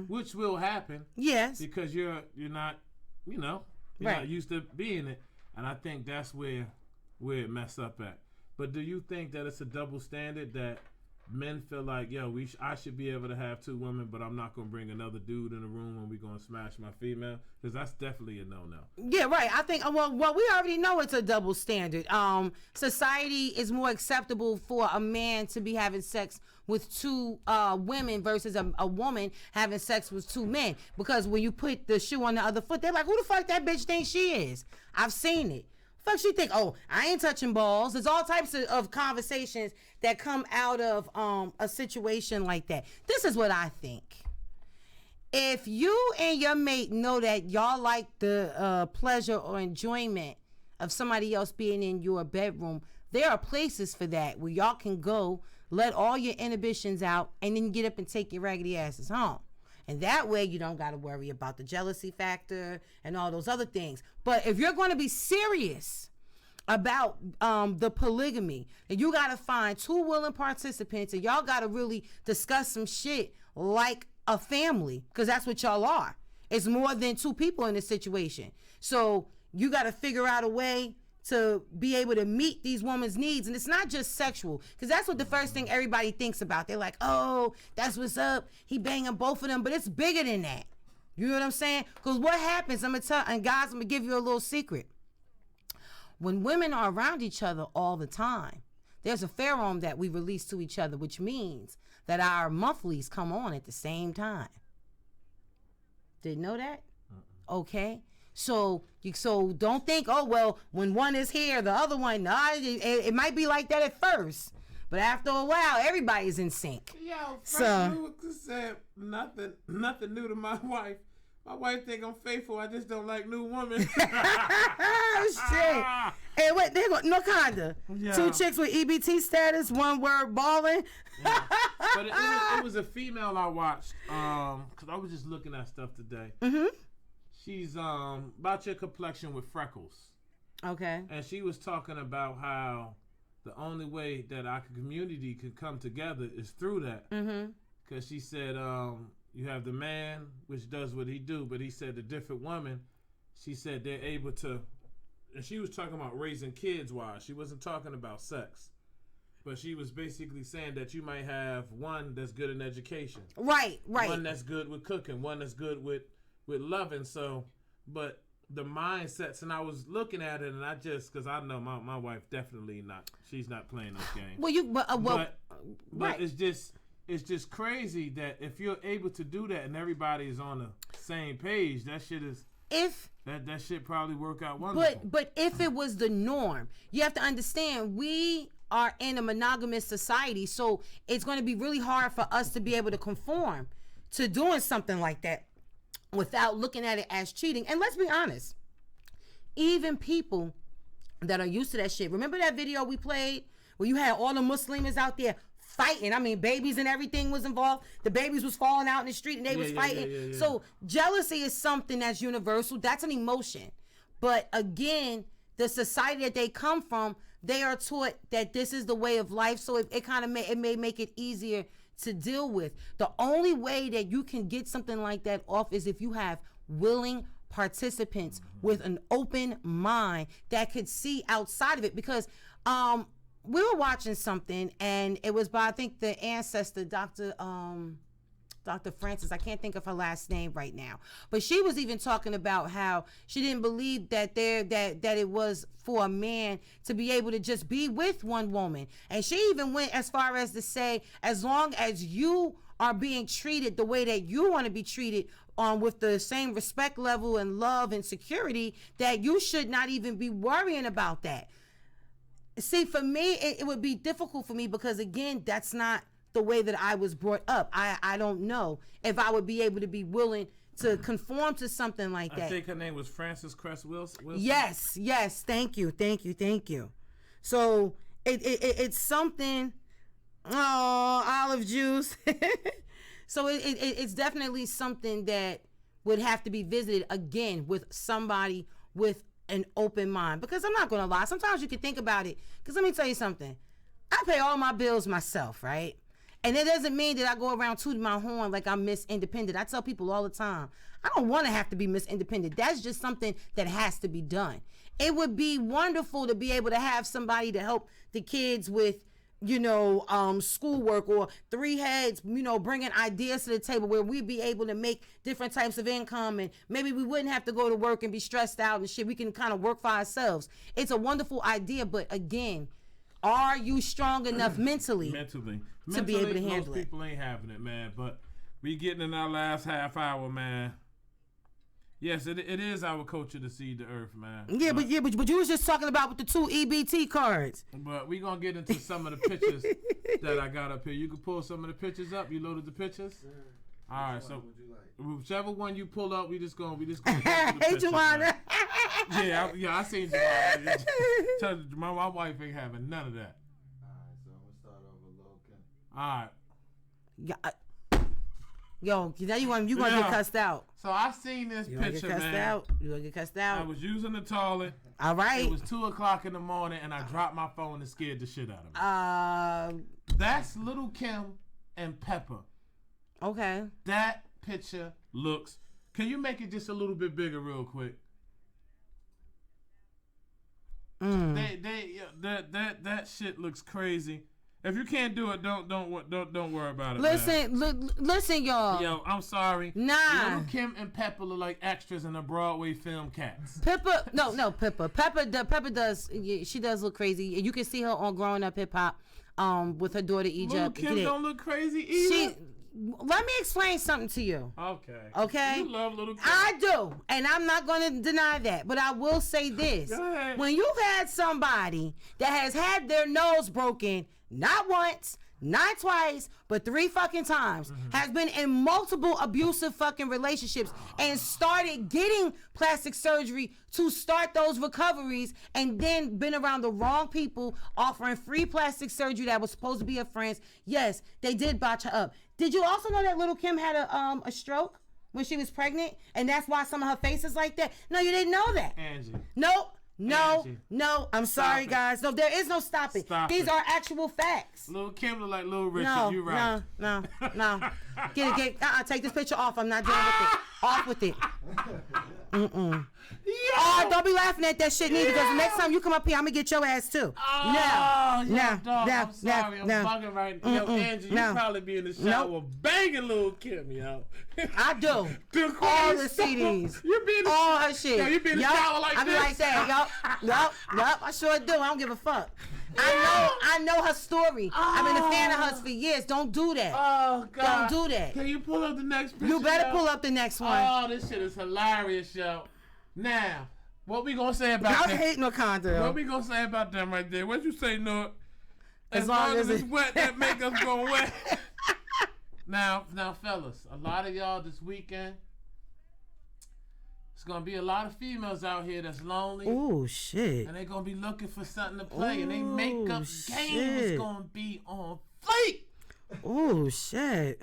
which will happen, yes, because you're not not used to being it, and I think that's where it mess up at. But do you think that it's a double standard that men feel like, I should be able to have 2 women, but I'm not going to bring another dude in the room when we're going to smash my female? Because that's definitely a no-no. Yeah, right. I think, well, we already know it's a double standard. Society is more acceptable for a man to be having sex with 2 women versus a woman having sex with 2 men. Because when you put the shoe on the other foot, they're like, who the fuck that bitch thinks she is? I've seen it. Fuck she think, I ain't touching balls. There's all types of conversations that come out of a situation like that. This is what I think. If you and your mate know that y'all like the pleasure or enjoyment of somebody else being in your bedroom, there are places for that where y'all can go, let all your inhibitions out, and then get up and take your raggedy asses home. And that way you don't got to worry about the jealousy factor and all those other things. But if you're going to be serious about the polygamy. And you got to find 2 willing participants, and y'all got to really discuss some shit like a family, because that's what y'all are. It's more than 2 people in this situation. So you got to figure out a way to be able to meet these women's needs. And it's not just sexual, because that's what the first thing everybody thinks about. They're like, oh, that's what's up. He banging both of them. But it's bigger than that. You know what I'm saying? Because what happens, I'm going to tell, and guys, I'm going to give you a little secret. When women are around each other all the time, there's a pheromone that we release to each other, which means that our monthlies come on at the same time. Didn't know that? Okay. So don't think, oh, well, when one is here, the other one, nah, it might be like that at first. But after a while, everybody's in sync. Yo, Frank Lewis said nothing new to my wife. My wife think I'm faithful. I just don't like new women. Shit. Hey, wait, they go no kinda. Yeah. 2 chicks with EBT status, 1 word balling. Yeah. But it was a female I watched. Cause I was just looking at stuff today. Mm-hmm. She's about your complexion with freckles. Okay. And she was talking about how the only way that our community could come together is through that. Mm-hmm. Cause she said, you have the man, which does what he do, but he said the different woman, she said they're able to, and she was talking about raising kids wise. She wasn't talking about sex. But she was basically saying that you might have one that's good in education. Right. One that's good with cooking, one that's good with loving. So, but the mindsets, and I was looking at it, and I just, because I know my wife definitely not, she's not playing those games. But it's just crazy that if you're able to do that and everybody is on the same page, that shit is that shit probably work out wonderful. But if it was the norm, you have to understand we are in a monogamous society, so it's going to be really hard for us to be able to conform to doing something like that without looking at it as cheating. And let's be honest, even people that are used to that shit. Remember that video we played where you had all the Muslims out there fighting? I mean, babies and everything was involved. The babies was falling out in the street and they was fighting. Yeah. So jealousy is something that's universal. That's an emotion. But again, the society that they come from, they are taught that this is the way of life. So it kind of it may make it easier to deal with. The only way that you can get something like that off is if you have willing participants with an open mind that could see outside of it. Because we were watching something, and it was by, I think, the ancestor, Dr. Francis. I can't think of her last name right now, but she was even talking about how she didn't believe that it was for a man to be able to just be with one woman. And she even went as far as to say, as long as you are being treated the way that you want to be treated, with the same respect level and love and security, that you should not even be worrying about that. See, for me, it would be difficult for me because, again, that's not the way that I was brought up. I don't know if I would be able to be willing to conform to something like that. I think her name was Frances Cress Wilson. Yes. Thank you. So it's something. Oh, olive juice. So it's definitely something that would have to be visited again with somebody with an open mind. Because I'm not going to lie, sometimes you can think about it. Because let me tell you something. I pay all my bills myself, right? And it doesn't mean that I go around tooting my horn like I'm Miss Independent. I tell people all the time, I don't want to have to be Miss Independent. That's just something that has to be done. It would be wonderful to be able to have somebody to help the kids with, schoolwork, or 3 heads, bringing ideas to the table where we'd be able to make different types of income, and maybe we wouldn't have to go to work and be stressed out and shit. We can kind of work for ourselves. It's a wonderful idea, but again, are you strong enough mentally to be able to handle most people ain't having it, man. But we getting in our last half hour, man. Yes, it is our culture to seed the earth, man. Yeah, but you was just talking about with the 2 EBT cards. But we gonna get into some of the pictures that I got up here. You can pull some of the pictures up. You loaded the pictures? All right, so whichever one you pull up, we just gonna Hey, Joanna. Yeah, I seen Joanna. My wife ain't having none of that. All right, so I'm gonna start off with Lil Kim. All right. Yeah. Yo, now you gonna get cussed out. So I seen this picture, man. You gonna get cussed out? I was using the toilet. All right. It was 2:00 in the morning, and I dropped my phone and scared the shit out of me. That's Little Kim and Pepper. Okay. That picture looks. Can you make it just a little bit bigger, real quick? That shit looks crazy. If you can't do it, don't worry about it. Listen, y'all. Yo, I'm sorry. Nah. Little Kim and Pepper look like extras in a Broadway film, Cats. Pepper, no, Pepper. Pepper does. She does look crazy. You can see her on Growing Up Hip Hop, with her daughter Egypt. Little Kim don't look crazy either. Let me explain something to you. Okay. You love Little Kim. I do, and I'm not going to deny that. But I will say this: when you've had somebody that has had their nose broken, not once, not twice, but 3 fucking times, has been in multiple abusive fucking relationships and started getting plastic surgery to start those recoveries, and then been around the wrong people offering free plastic surgery that was supposed to be a friend's. Yes, they did botch her up. Did you also know that Little Kim had a stroke when she was pregnant, and that's why some of her face is like that? No, you didn't know that. Angie. Nope. No, Angie. no, I'm sorry, guys. No, there is no stop it. These are actual facts. Little Kim look like Little Richard. No, You right. no. Take this picture off. I'm not dealing with it. Off with it. Don't be laughing at that shit, neither, because the next time you come up here, I'm gonna get your ass too. I'm sorry, I'm bugging right now. Yo, Angie, you probably be in the shower banging Little Kim, yo. I do. All the CDs. You be in the all her shit. Yo, you be in the shower like I this? be like that. Yup. I sure do. I don't give a fuck. I know her story. I've been a fan of hers for years. Don't do that. Oh, God. Don't do that. Can you pull up the next picture? You better yo? pull up the next one. Oh, this shit is hilarious, yo. Now, what we gonna say about Y'all that? hate Wakanda. What we gonna say about them right there? What you say, Noah? As long as it's wet, that makeup's gonna wet. Now, fellas, a lot of y'all this weekend, it's gonna be a lot of females out here that's lonely. Oh shit! And they gonna be looking for something to play, and they makeup game is gonna be on fleek. Oh shit!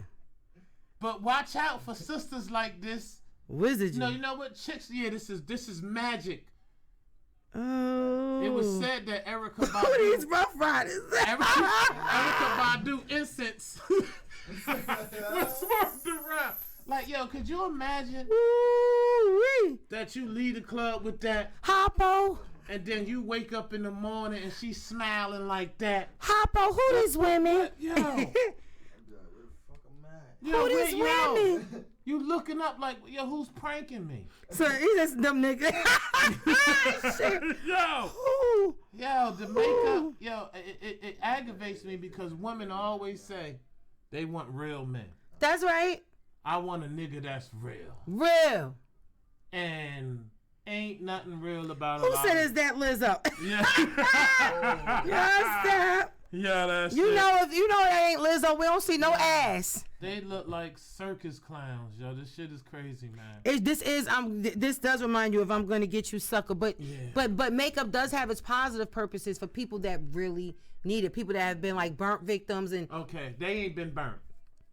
But watch out for sisters like this. Wizard. No, you know what, chicks? Yeah, this is magic. Oh. It was said that Erica Badu. Who these Rough Riders? Erica Badu incense was swerved around. Like, yo, could you imagine that you leave the club with that Hoppo, and then you wake up in the morning and she's smiling like that? Hoppo, who these women? Yo. Who these women? You looking up like, yo, who's pranking me? So he just dumb nigga. Yo, the makeup, yo, it aggravates me because women always say they want real men. That's right. I want a nigga that's real. Real. And ain't nothing real about Who said is that Lizzo? Yeah. Stop. Yeah, that's you know if you know it ain't Lizzo, we don't see no ass. They look like circus clowns, yo. This shit is crazy, man. This does remind you of I'm Gonna Get You, Sucker, but makeup does have its positive purposes for people that really need it. People that have been like burnt victims and okay, they ain't been burnt.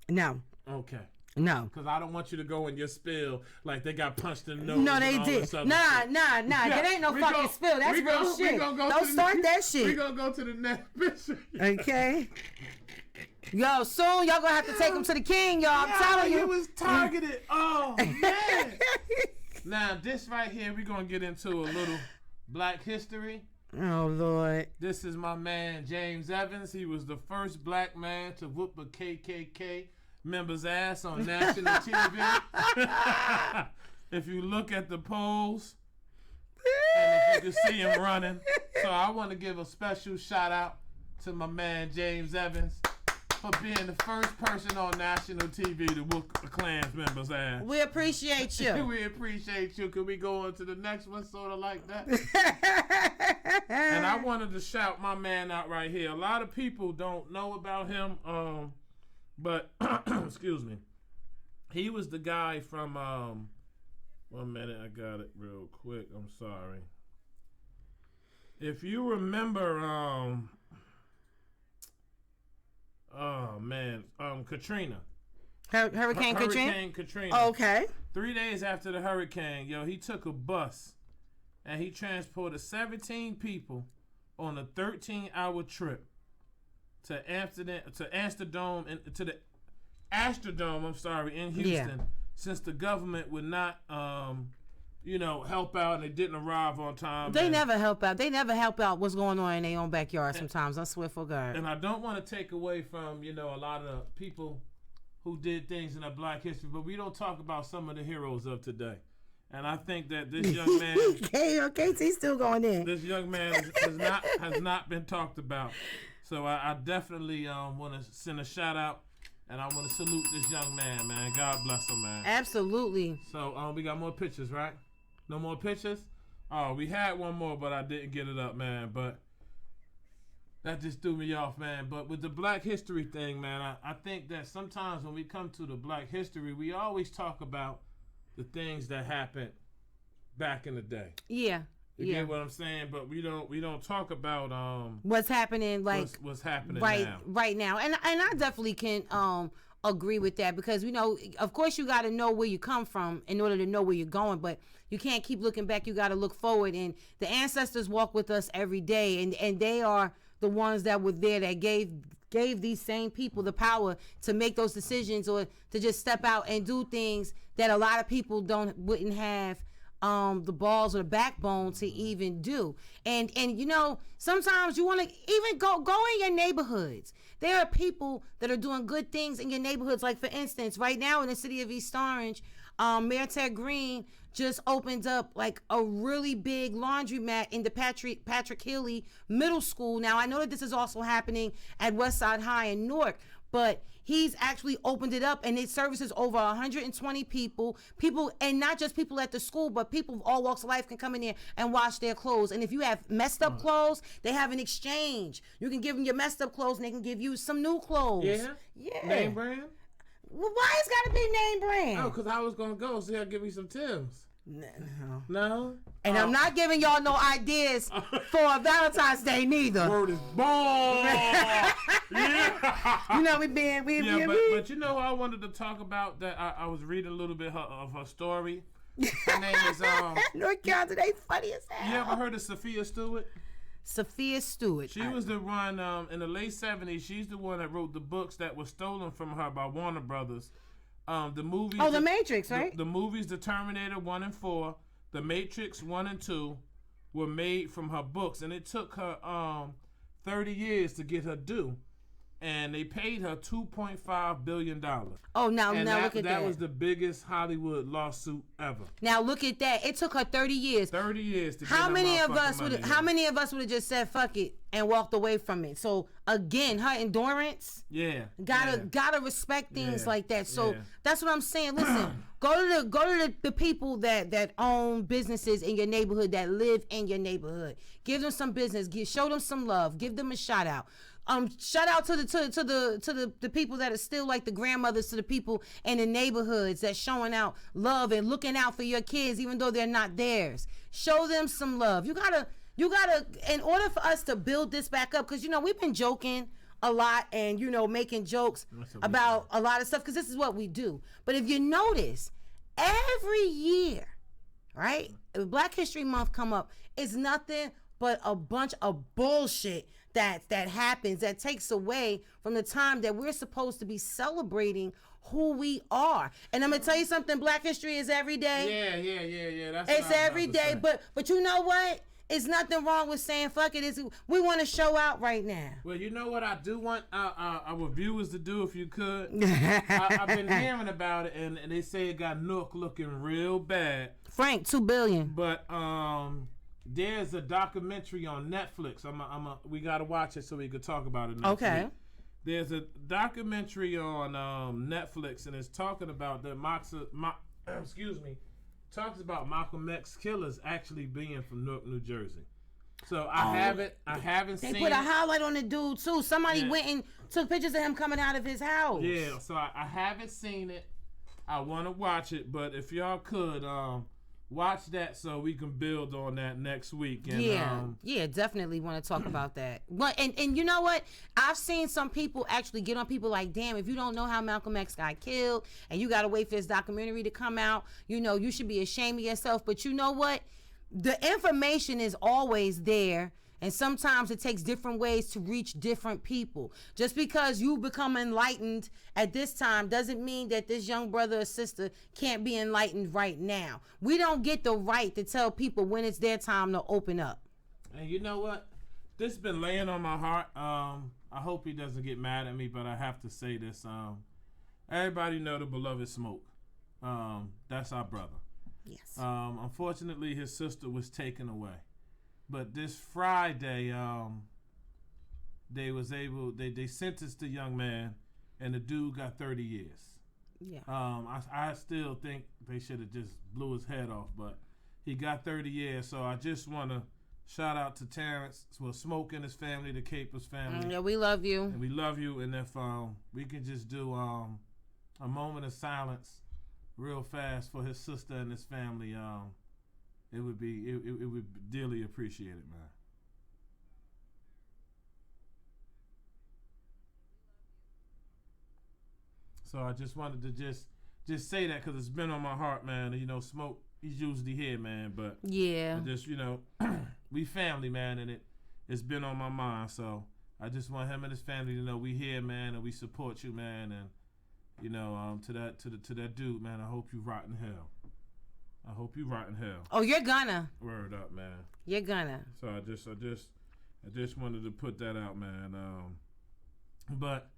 No. Okay. No. Because I don't want you to go in your spill like they got punched in the nose. No, they did. Nah. Yeah, That ain't no fucking spill. That's real shit. Don't start that shit. We gonna go to the next picture. Okay. Yo, soon y'all gonna have to take him to the king, y'all. I'm telling you. He was targeted. Oh, man. Now, this right here, we're gonna get into a little black history. Oh, Lord. This is my man, James Evans. He was the first black man to whoop a KKK member's ass on national TV. If you look at the polls, and if you can see him running. So I want to give a special shout out to my man, James Evans, for being the first person on national TV to whoop a Klan's member's ass. We appreciate you. We appreciate you. Can we go on to the next one, sort of like that? And I wanted to shout my man out right here. A lot of people don't know about him, but excuse me. He was the guy from 1 minute, I got it real quick. I'm sorry. If you remember, Katrina. Hurricane Katrina? Hurricane Katrina. Oh, okay. 3 days after the hurricane, yo, he took a bus and he transported 17 people on a 13-hour trip to Amsterdam, to the Astrodome. I'm sorry, in Houston, since the government would not, help out, and they didn't arrive on time. They never help out. They never help out what's going on in their own backyard. Sometimes I swear for God. And I don't want to take away from a lot of the people who did things in our Black history, but we don't talk about some of the heroes of today. And I think that this young man, KT's still going in. This young man has not been talked about. So I definitely want to send a shout out, and I want to salute this young man, man. God bless him, man. Absolutely. So we got more pictures, right? No more pictures? Oh, we had one more, but I didn't get it up, man. But that just threw me off, man. But with the Black history thing, man, I think that sometimes when we come to the Black history, we always talk about the things that happened back in the day. Yeah. You get what I'm saying? But we don't talk about what's happening, like what's happening right now. And I definitely can agree with that, because of course you got to know where you come from in order to know where you're going, but you can't keep looking back. You got to look forward, and the ancestors walk with us every day, and they are the ones that were there that gave these same people the power to make those decisions, or to just step out and do things that a lot of people wouldn't have the balls or the backbone to even do. And sometimes you want to even go in your neighborhoods. There are people that are doing good things in your neighborhoods. Like, for instance, right now in the city of East Orange, Mayor Ted Green just opened up like a really big laundromat in the Patrick Healy Middle School. Now, I know that this is also happening at Westside High in Newark, but he's actually opened it up, and it services over 120 people, and not just people at the school, but people of all walks of life can come in there and wash their clothes. And if you have messed up clothes, they have an exchange. You can give them your messed up clothes, and they can give you some new clothes. Yeah. Name brand? Well, why it's got to be name brand? Oh, because I was going to go, so he'll give me some Timbs. No? And I'm not giving y'all no ideas for a Valentine's Day neither. Word is born. Yeah. But you know who I wanted to talk about that I was reading a little bit of her story. Her name is North Carolina, they funny as hell. You ever heard of Sophia Stewart? Sophia Stewart. She was the one in the late 70s. She's the one that wrote the books that were stolen from her by Warner Brothers. The movies. Oh, The Matrix, right? The movies, The Terminator 1 and 4, The Matrix 1 and 2, were made from her books, and it took her 30 years to get her due, and they paid her $2.5 billion. Oh, now look at that. That was the biggest Hollywood lawsuit ever. Now look at that. It took her 30 years. 30 years to how get many her of us would? How many of us would have just said fuck it and walked away from it? So again, her endurance. Yeah. Gotta respect things like that. So that's what I'm saying. Listen, go to the people that own businesses in your neighborhood, that live in your neighborhood. Give them some business. Show them some love. Give them a shout out. Shout out to the people that are still like the grandmothers, to the people in the neighborhoods that's showing out love and looking out for your kids even though they're not theirs. Show them some love. You gotta, in order for us to build this back up, because we've been joking a lot and making jokes about a lot of stuff, because this is what we do. But if you notice, every year, right, if Black History Month come up, it's nothing but a bunch of bullshit that happens, that takes away from the time that we're supposed to be celebrating who we are. And I'm gonna tell you something, Black history is every day. Yeah. It's every day, but you know what? It's nothing wrong with saying fuck it. We want to show out right now. Well, you know what I do want our viewers to do, if you could. I've been hearing about it, and they say it got Nook looking real bad. Frank, $2 billion. But there's a documentary on Netflix. We gotta watch it so we could talk about it next week. There's a documentary on Netflix, and it's talking about the talks about Malcolm X killers actually being from Newark, New Jersey. So I haven't seen. They put a highlight on the dude too. Somebody went and took pictures of him coming out of his house. Yeah, so I haven't seen it. I want to watch it, but if y'all could watch that so we can build on that next week. And, definitely want to talk about that. But and you know what? I've seen some people actually get on people like, damn, if you don't know how Malcolm X got killed and you got to wait for this documentary to come out, you should be ashamed of yourself. But you know what? the information is always there. And sometimes it takes different ways to reach different people. Just because you become enlightened at this time doesn't mean that this young brother or sister can't be enlightened right now. We don't get the right to tell people when it's their time to open up. And you know what? This has been laying on my heart. I hope he doesn't get mad at me, but I have to say this. Everybody know the beloved Smoke. That's our brother. Yes. Unfortunately, his sister was taken away. But this Friday, they sentenced the young man, and the dude got 30 years. Yeah. I still think they should have just blew his head off, but he got 30 years. So I just want to shout out to Terrence, Smoke and his family, the Capers family. Yeah, we love you. And we love you. And if we can just do a moment of silence real fast for his sister and his family, it would be dearly appreciated, man. So I just wanted to just say that because it's been on my heart, man. You know, Smoke, he's usually here, man, but yeah, just we family, man, and it's been on my mind. So I just want him and his family to know we here, man, and we support you, man, and to that dude, man. I hope you rot in hell. I hope you rot in hell. Oh, you're gonna. Word up, man. You're gonna. So I just wanted to put that out, man. But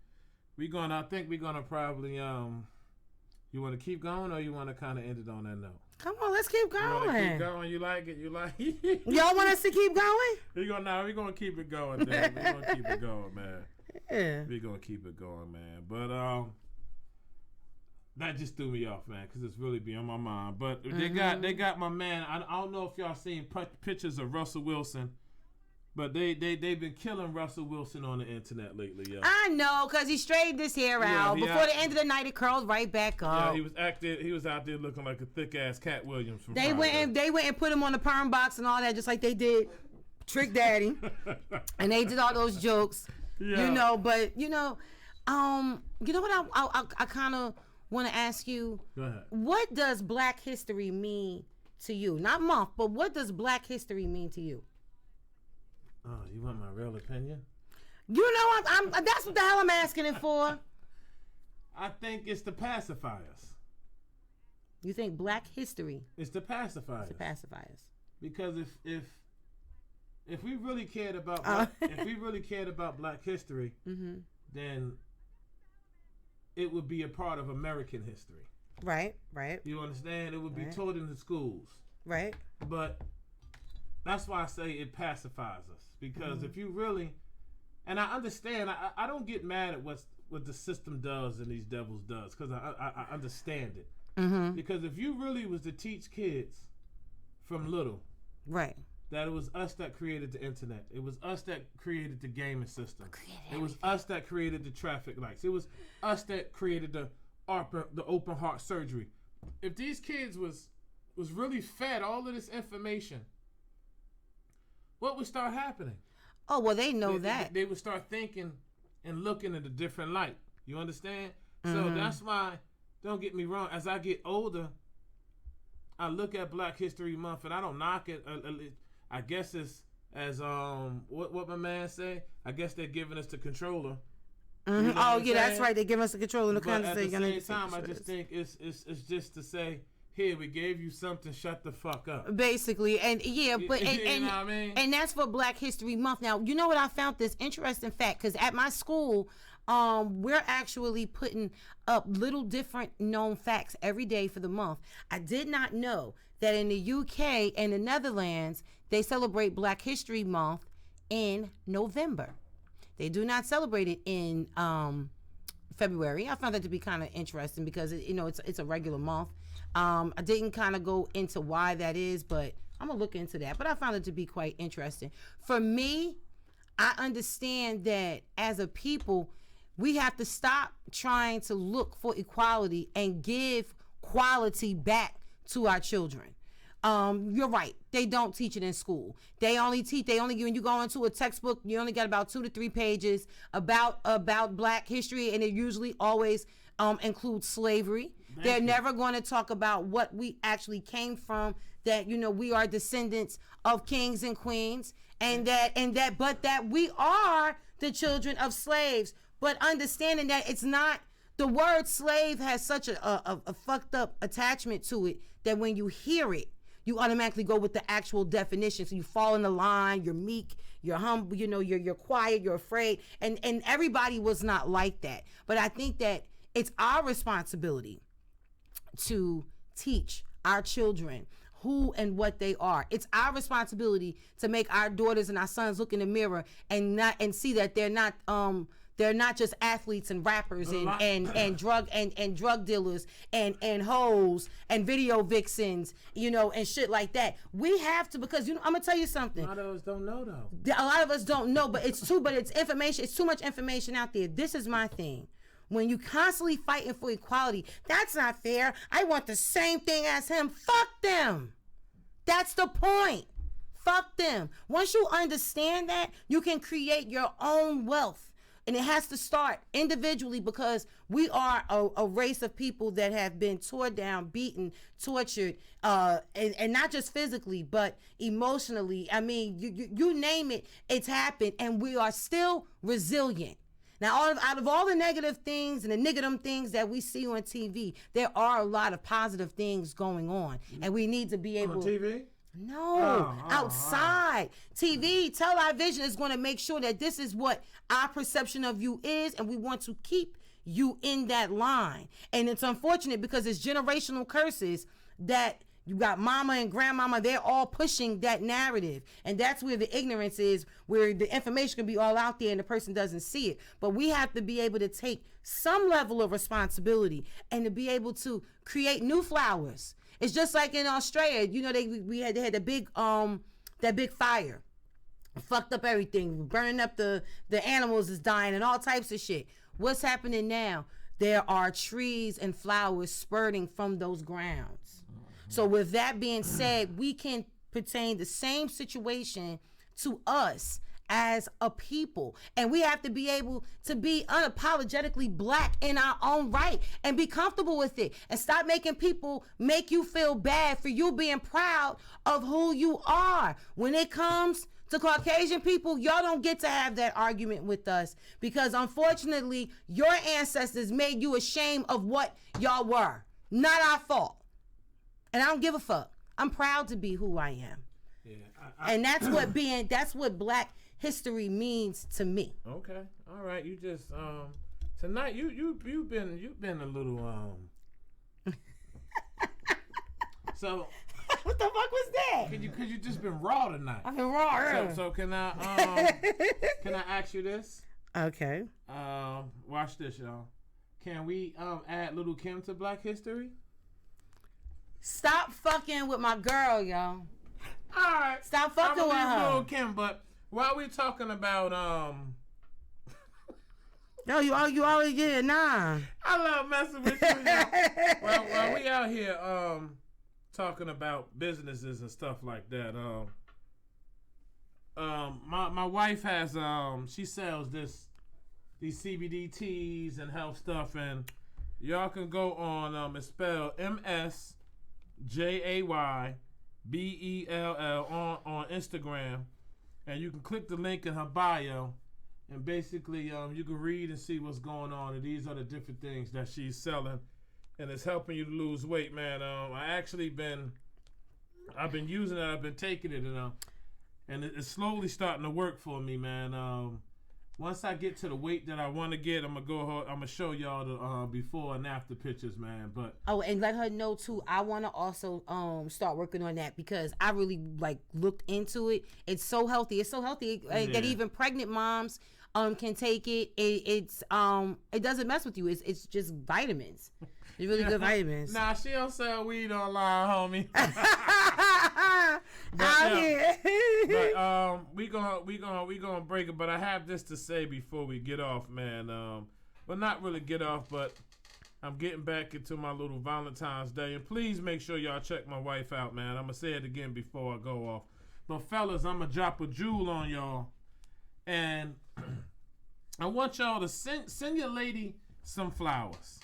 I think we're gonna probably you want to keep going or you want to kind of end it on that note? Come on, let's keep going. You want to keep going? You like it? You like it? Y'all want us to keep going? We're gonna keep it going, man. We're gonna keep it going, man. Yeah. We're gonna keep it going, man. But that just threw me off, man, because it's really be on my mind. But they got my man. I don't know if y'all seen pictures of Russell Wilson, but they've been killing Russell Wilson on the internet lately, yo. I know, because he straightened his hair out. Before the end of the night, it curled right back up. Yeah, he was out there looking like a thick ass Cat Williams from They went and put him on the perm box and all that, just like they did Trick Daddy. And they did all those jokes. Yeah. But you know what I kind of want to ask you. Go ahead. What does Black History mean to you? Not month, but what does Black History mean to you? Oh, you want my real opinion? You know, that's what the hell I'm asking it for. I think it's the pacifiers. You think Black History? It's the pacifiers. It's the pacifiers. Because if we really cared about Black History, then it would be a part of American history. Right. You understand? It would be taught in the schools. Right. But that's why I say it pacifies us. Because if you really, and I understand, I don't get mad at what the system does and these devils does, because I understand it. Mm-hmm. Because if you really was to teach kids from little, right, that it was us that created the internet. It was us that created the gaming system. It was us that created the traffic lights. It was us that created the open heart surgery. If these kids was really fed all of this information, what would start happening? Oh, well, they know that. They would start thinking and looking at a different light. You understand? So that's why, don't get me wrong, as I get older, I look at Black History Month and I don't knock it. I guess it's as what my man say. I guess they're giving us the controller. Mm-hmm. You know oh yeah, that's right. They give us the controller. But at the same time, I just think it's just to say, here we gave you something. Shut the fuck up. Basically, and yeah, but and you know what I mean? And that's for Black History Month. Now, you know what I found this interesting fact, because at my school, we're actually putting up little different known facts every day for the month. I did not know that in the UK and the Netherlands, they celebrate Black History Month in November. They do not celebrate it in February. I found that to be kind of interesting because it's a regular month. I didn't kind of go into why that is, but I'm gonna look into that. But I found it to be quite interesting. For me, I understand that as a people, we have to stop trying to look for equality and give quality back to our children. You're right. They don't teach it in school. When you go into a textbook, you only got about 2 to 3 pages about Black history, and it usually always includes slavery. They're never going to talk about what we actually came from, that, you know, we are descendants of kings and queens, and that we are the children of slaves. But understanding that it's not, the word slave has such a fucked up attachment to it that when you hear it, you automatically go with the actual definition. So you fall in the line, you're meek, you're humble, you know, you're quiet, you're afraid. And everybody was not like that. But I think that it's our responsibility to teach our children who and what they are. It's our responsibility to make our daughters and our sons look in the mirror and see that they're not just athletes and rappers and drug dealers and hoes and video vixens, you know, and shit like that. We have to, because, you know, I'm gonna tell you something. A lot of us don't know though. A lot of us don't know, but it's information. It's too much information out there. This is my thing. When you constantly fighting for equality, that's not fair. I want the same thing as him. Fuck them. That's the point. Fuck them. Once you understand that, you can create your own wealth. And it has to start individually, because we are a race of people that have been torn down, beaten, tortured, and not just physically, but emotionally. I mean, you name it, it's happened, and we are still resilient. Now, out of all the negative things and the negative things that we see on TV, there are a lot of positive things going on, and we need to be able. On TV? No, outside. TV, television is going to make sure that this is what our perception of you is, and we want to keep you in that line. And it's unfortunate because it's generational curses that you got mama and grandmama, they're all pushing that narrative. And that's where the ignorance is, where the information can be all out there and the person doesn't see it. But we have to be able to take some level of responsibility and to be able to create new flowers. It's just like in Australia, you know, they had the big that big fire. Fucked up everything, burning up the animals is dying and all types of shit. What's happening now? There are trees and flowers spurting from those grounds. So with that being said, we can pertain the same situation to us as a people, and we have to be able to be unapologetically black in our own right and be comfortable with it, and stop making people make you feel bad for you being proud of who you are. When it comes to Caucasian people, y'all don't get to have that argument with us, because unfortunately your ancestors made you ashamed of what y'all were. Not our fault. And I don't give a fuck. I'm proud to be who I am. Yeah, and that's what black history means to me. Okay. All right. You just tonight you've been a little so what the fuck was that? Cause you just been raw tonight. I've been raw. So can I ask you this? Okay. Watch this, y'all. Can we add Little Kim to Black History? Stop fucking with my girl, y'all. All right. Stop fucking with her. Little Kim, but while we talking about yo, you already get it, nah. I love messing with you, y'all. while we out here talking about businesses and stuff like that, my wife has she sells these CBD teas and health stuff, and y'all can go on it's spelled MSJAYBELL on Instagram, and you can click the link in her bio, and basically you can read and see what's going on, and these are the different things that she's selling, and it's helping you to lose weight, man. I've been using it, I've been taking it, and it's slowly starting to work for me, man. Once I get to the weight that I want to get, I'm gonna show y'all the before and after pictures, man. But and let her know too, I want to also start working on that, because I really looked into it. It's so healthy. That even pregnant moms can take it. It doesn't mess with you. It's just vitamins. It's really good vitamins. Nah, she don't sell weed online, homie. we gonna break it. But I have this to say before we get off, man. Well, not really get off, but I'm getting back into my little Valentine's Day, and please make sure y'all check my wife out, man. I'm gonna say it again before I go off. But fellas, I'm gonna drop a jewel on y'all, and I want y'all to send your lady some flowers.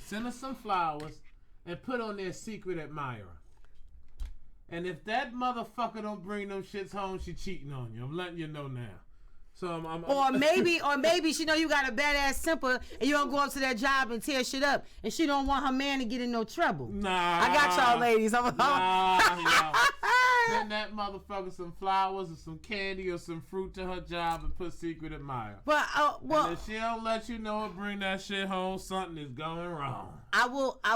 send her some flowers, and put on their secret admirer. And if that motherfucker don't bring them shits home, she cheating on you. I'm letting you know now. So or maybe she know you got a badass temper and you don't go up to that job and tear shit up, and she don't want her man to get in no trouble. Nah, I got y'all ladies. Send that motherfucker some flowers or some candy or some fruit to her job and put secret admirer. But and if she don't let you know and bring that shit home, something is going wrong. I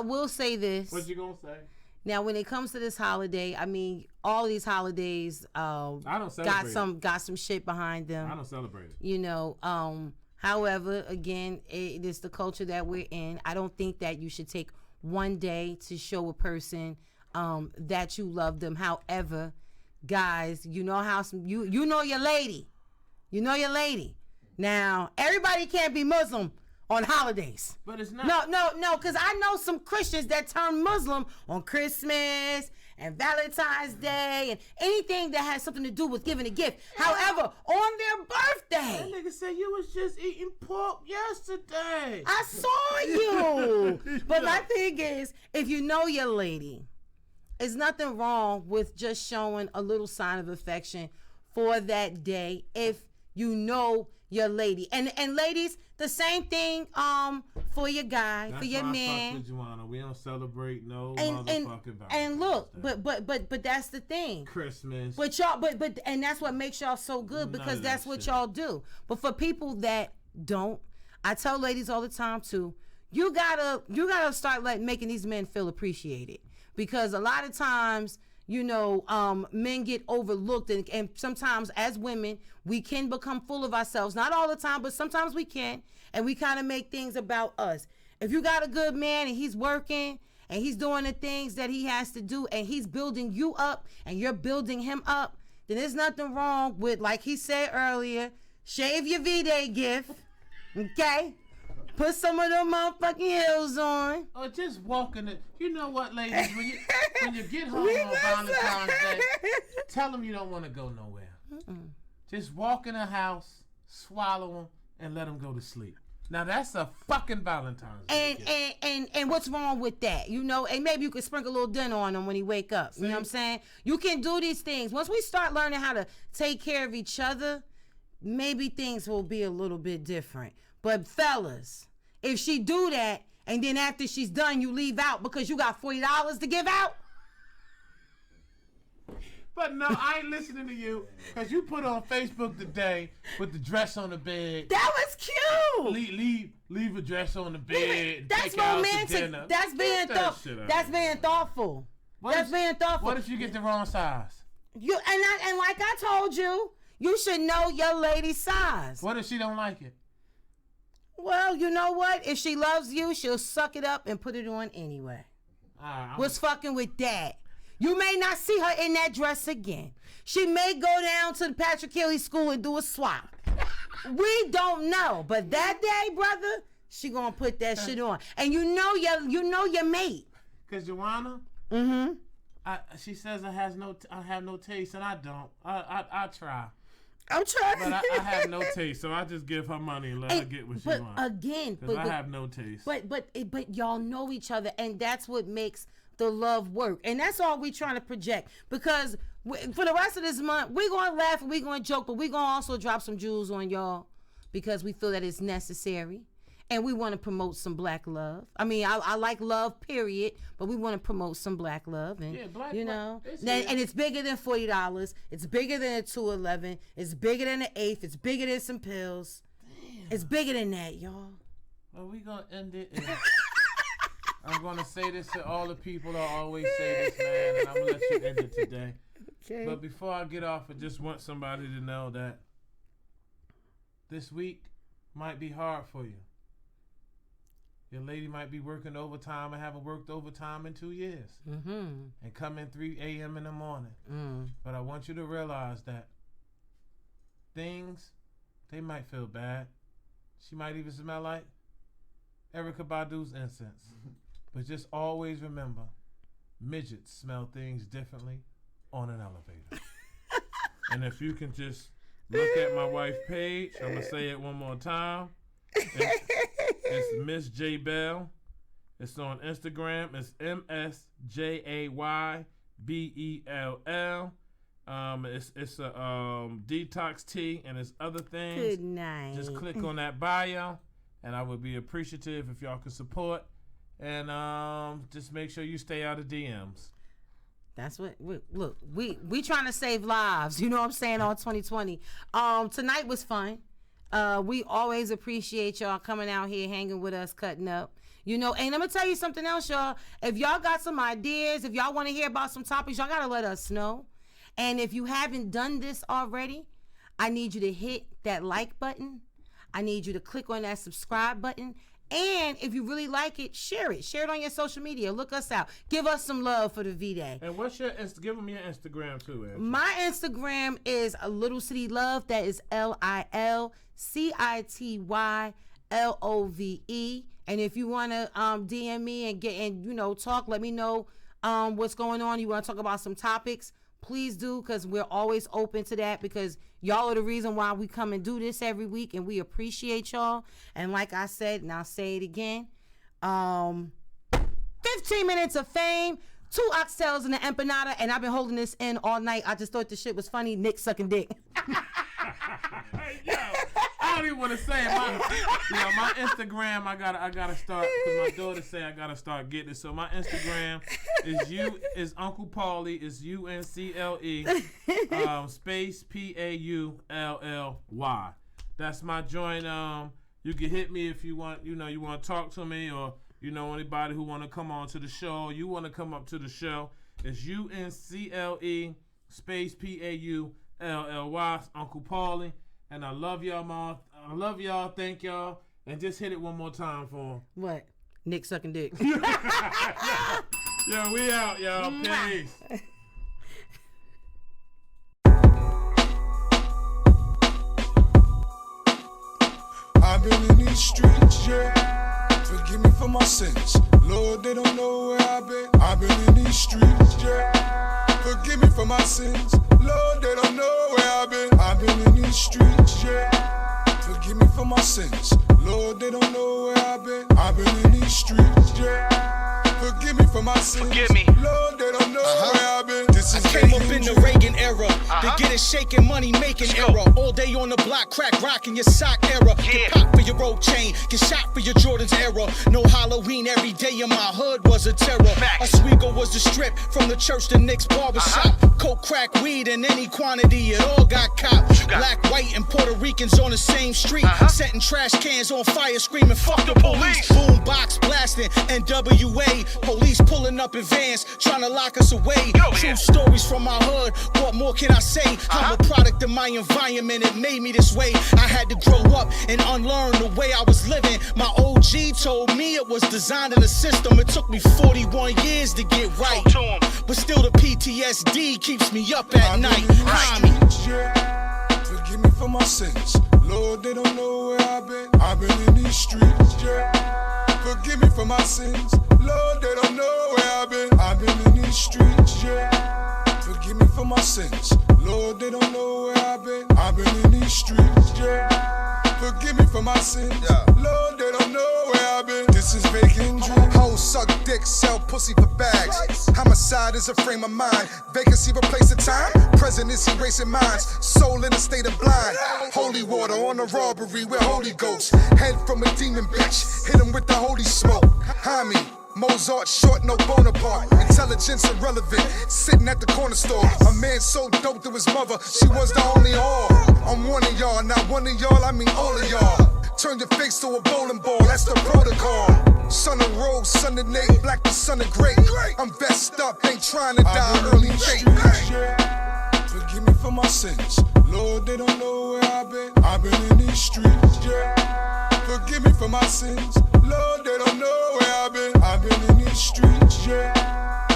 will say this. What you gonna say? Now, when it comes to this holiday, I mean, all these holidays I don't celebrate got some shit behind them. I don't celebrate it. You know, however, again, it is the culture that we're in. I don't think that you should take one day to show a person that you love them. However, guys, you know how you know your lady. You know your lady. Now, everybody can't be Muslim on holidays. But it's not. No, because I know some Christians that turn Muslim on Christmas and Valentine's Day and anything that has something to do with giving a gift. However, on their birthday. That nigga said you was just eating pork yesterday. I saw you. But my thing is, if you know your lady, there's nothing wrong with just showing a little sign of affection for that day if you know your lady. And ladies, the same thing for your guy, That's for your why man. I fuck with Joanna. We don't celebrate no motherfucking Valentine's And look, Day. but that's the thing. Christmas. But y'all but and that's what makes y'all so good, because that's what y'all do. But for people that don't, I tell ladies all the time too, you gotta start making these men feel appreciated. Because a lot of times, you know, men get overlooked, and sometimes as women, we can become full of ourselves. Not all the time, but sometimes we can, and we kind of make things about us. If you got a good man and he's working and he's doing the things that he has to do and he's building you up and you're building him up, then there's nothing wrong with, like he said earlier, shave your V-Day gift, okay? Put some of them motherfucking heels on. Or just walking it. You know what, ladies? When you get home on Valentine's Day, tell them you don't want to go nowhere. Just walk in the house, swallow them, and let them go to sleep. Now that's a fucking Valentine's Day. And what's wrong with that? You know, and maybe you could sprinkle a little dinner on them when he wake up. You know what I'm saying? You can do these things. Once we start learning how to take care of each other, maybe things will be a little bit different. But fellas, if she do that and then after she's done you leave out because you got $40 to give out. But no, I ain't listening to you, because you put on Facebook today with the dress on the bed. That was cute. Leave a dress on the bed. That's romantic. That's being thoughtful. That's being thoughtful. What if you get the wrong size? And like I told you, you should know your lady's size. What if she don't like it? Well, you know what? If she loves you, she'll suck it up and put it on anyway. What's fucking with that? You may not see her in that dress again. She may go down to the Patrick Kelly school and do a swap. We don't know. But that day, brother, she gonna put that shit on. And you know your mate. Cause Joanna, she says I have no taste, and I don't. I try. I'm trying. But I have no taste, so I just give her money and let her get what she wants. But again, I have no taste. But y'all know each other, and that's what makes the love work. And that's all we trying to project. Because for the rest of this month, we're going to laugh and we're going to joke, but we're going to also drop some jewels on y'all because we feel that it's necessary. And we want to promote some black love. I mean, I like love, period, but we want to promote some black love. And, you know, and it's bigger than $40. It's bigger than a 211. It's bigger than an eighth. It's bigger than some pills. Damn. It's bigger than that, y'all. Well, we going to end it. I'm going to say this to all the people that always say this, man, and I'm going to let you end it today. Okay. But before I get off, I just want somebody to know that this week might be hard for you. Your lady might be working overtime and haven't worked overtime in 2 years. And come in 3 a.m. in the morning. But I want you to realize that things, they might feel bad. She might even smell like Erykah Badu's incense. But just always remember, midgets smell things differently on an elevator. And if you can just look at my wife's page, I'm going to say it one more time. It's Miss J Bell, It's on Instagram. It's MSJAYBELL. It's a detox tea and it's other things. Good night. Just click on that bio, and I would be appreciative if y'all could support. And just make sure you stay out of DMs. That's what. Look, we trying to save lives. You know what I'm saying? All 2020. Tonight was fun. We always appreciate y'all coming out here, hanging with us, cutting up. You know, and I'm gonna tell you something else, y'all. If y'all got some ideas, if y'all want to hear about some topics, y'all gotta let us know. And if you haven't done this already, I need you to hit that like button. I need you to click on that subscribe button. And if you really like it, share it. Share it on your social media. Look us out. Give us some love for the V-Day. And what's your give them your Instagram too, Angie. My Instagram is a Little City Love. That is LILCITYLOVE. And if you want to DM me and talk, let me know what's going on. You want to talk about some topics, please do, because we're always open to that, because y'all are the reason why we come and do this every week, and we appreciate y'all. And like I said, and I'll say it again, 15 minutes of fame, 2 oxtails and an empanada, and I've been holding this in all night. I just thought the shit was funny. Nick sucking dick. Yo, I don't even want to say it. My Instagram, I gotta start, because my daughter say I gotta start getting it. So my Instagram is Uncle Paulie, is UNCLE space PAULLY. That's my joint. You can hit me if you want. You want to talk to me, or anybody who want to come on to the show. You want to come up to the show. It's UNCLE space PAULLY. Uncle Paulie. And I love y'all, Ma. I love y'all. Thank y'all. And just hit it one more time for him. What? Nick sucking dick. Yo, we out, y'all. Peace. I've been in these streets, yeah. Forgive me for my sins. Lord, they don't know where I've been. I've been in these streets, yeah. Forgive me for my sins. Lord, they don't know where I've been. I've been in these streets, yeah. Forgive me for my sins. Lord, they don't know where I've been. I've been in these streets, yeah. Forgive me for my sins. Forgive me. Lord, they don't know where I've been. This is I came up in the Reagan era, the getting shaking, money making era. All day on the block, crack rocking your sock era. Get popped for your rope chain, get shot for your Jordan's era. No Halloween, every day in my hood was a terror. Oswego was the strip, from the church to Nick's barbershop. Coke, crack, weed in any quantity, it all got copped. Black, white, and Puerto Ricans on the same street, setting trash cans on fire, screaming fuck the police. Boom box blasting, NWA. Police pulling up in vans, trying to lock us away. True stories from my hood, what more can I say? I'm a product of my environment, it made me this way. I had to grow up and unlearn the way I was living. My OG told me it was designed in the system. It took me 41 years to get right, but still the PTSD keeps me up at night. Forgive me for my sins. Lord, they don't know where I've been. I've been in these streets, yeah. Forgive me for my sins. Lord, they don't know where I've been. I've been in these streets, yeah. Forgive me for my sins. Lord, they don't know where I've been. I've been in these streets, yeah. Forgive me for my sins. Lord, they don't know where I've been. This is vacant dream. Hoes suck dick, sell pussy for bags. Homicide is a frame of mind. Vacancy replace the time. Presidency racing minds. Soul in a state of blind. Holy water on a robbery with Holy Ghost. Head from a demon bitch. Hit him with the holy smoke. Homie. Mozart, short, no Bonaparte. Intelligence irrelevant, sitting at the corner store. A man so dope to his mother, she was the only whore. I'm one of y'all, not one of y'all, I mean all of y'all. Turn your face to a bowling ball, that's the protocol. Son of Rose, son of Nate, black the son of Great. I'm vexed up, ain't trying to die early fate. Forgive me for my sins. Lord, they don't know where I've been. I've been in these streets, yeah. Forgive me for my sins. Lord, they don't know where I've been. I've been in these streets, yeah.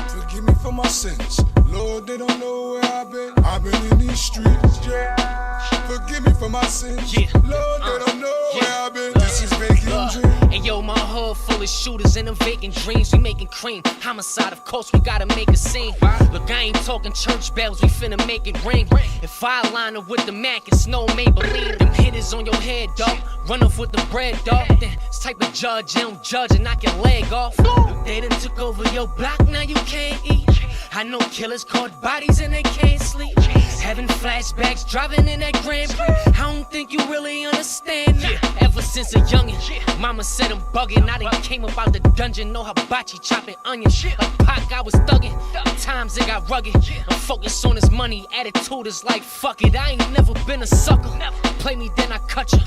Forgive me for my sins. Lord, they don't know where I've been. I've been in these streets, yeah. Forgive me for my sins. Lord, they don't know where I've been. This is vacant dream. And yo, my hood fully the shooters and them vacant dreams. We making cream. Homicide, of course, we gotta make a scene. Look, I ain't talking church bells, we finna make it ring. If I line up with the Mac, it's no Maybelline. Them hitters on your head, dog. Run off with the bread, dog. Then this type of judge, you don't judge and knock your leg off. Look, they done took over your block, now you can't eat. I know killers caught bodies and they can't sleep. Having flashbacks, driving in that Grand Prix. I don't think you really understand me. Ever since a youngin', mama said I'm bugging. I done came up out the dungeon, know hibachi chopping onions. Like Pac, I was thugging. At times it got rugged. I'm focused on this money, attitude is like fuck it. I ain't never been a sucker. Play me, then I cut you.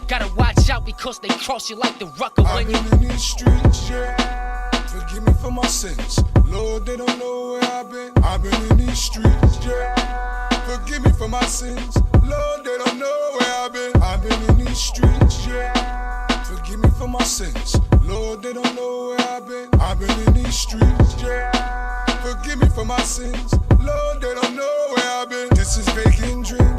Gotta watch out because they cross you like the rucker. I've been in these streets, yeah. Forgive me for my sins. Lord, they don't know where I've been. I've been in these streets, yeah. Forgive me for my sins. Lord, they don't know where I've been. I've been in these streets, yeah. Forgive me for my sins. Lord, they don't know where I've been. I've been in these streets, yeah. Forgive me for my sins. Lord, they don't know where I've been. This is vacant dreams.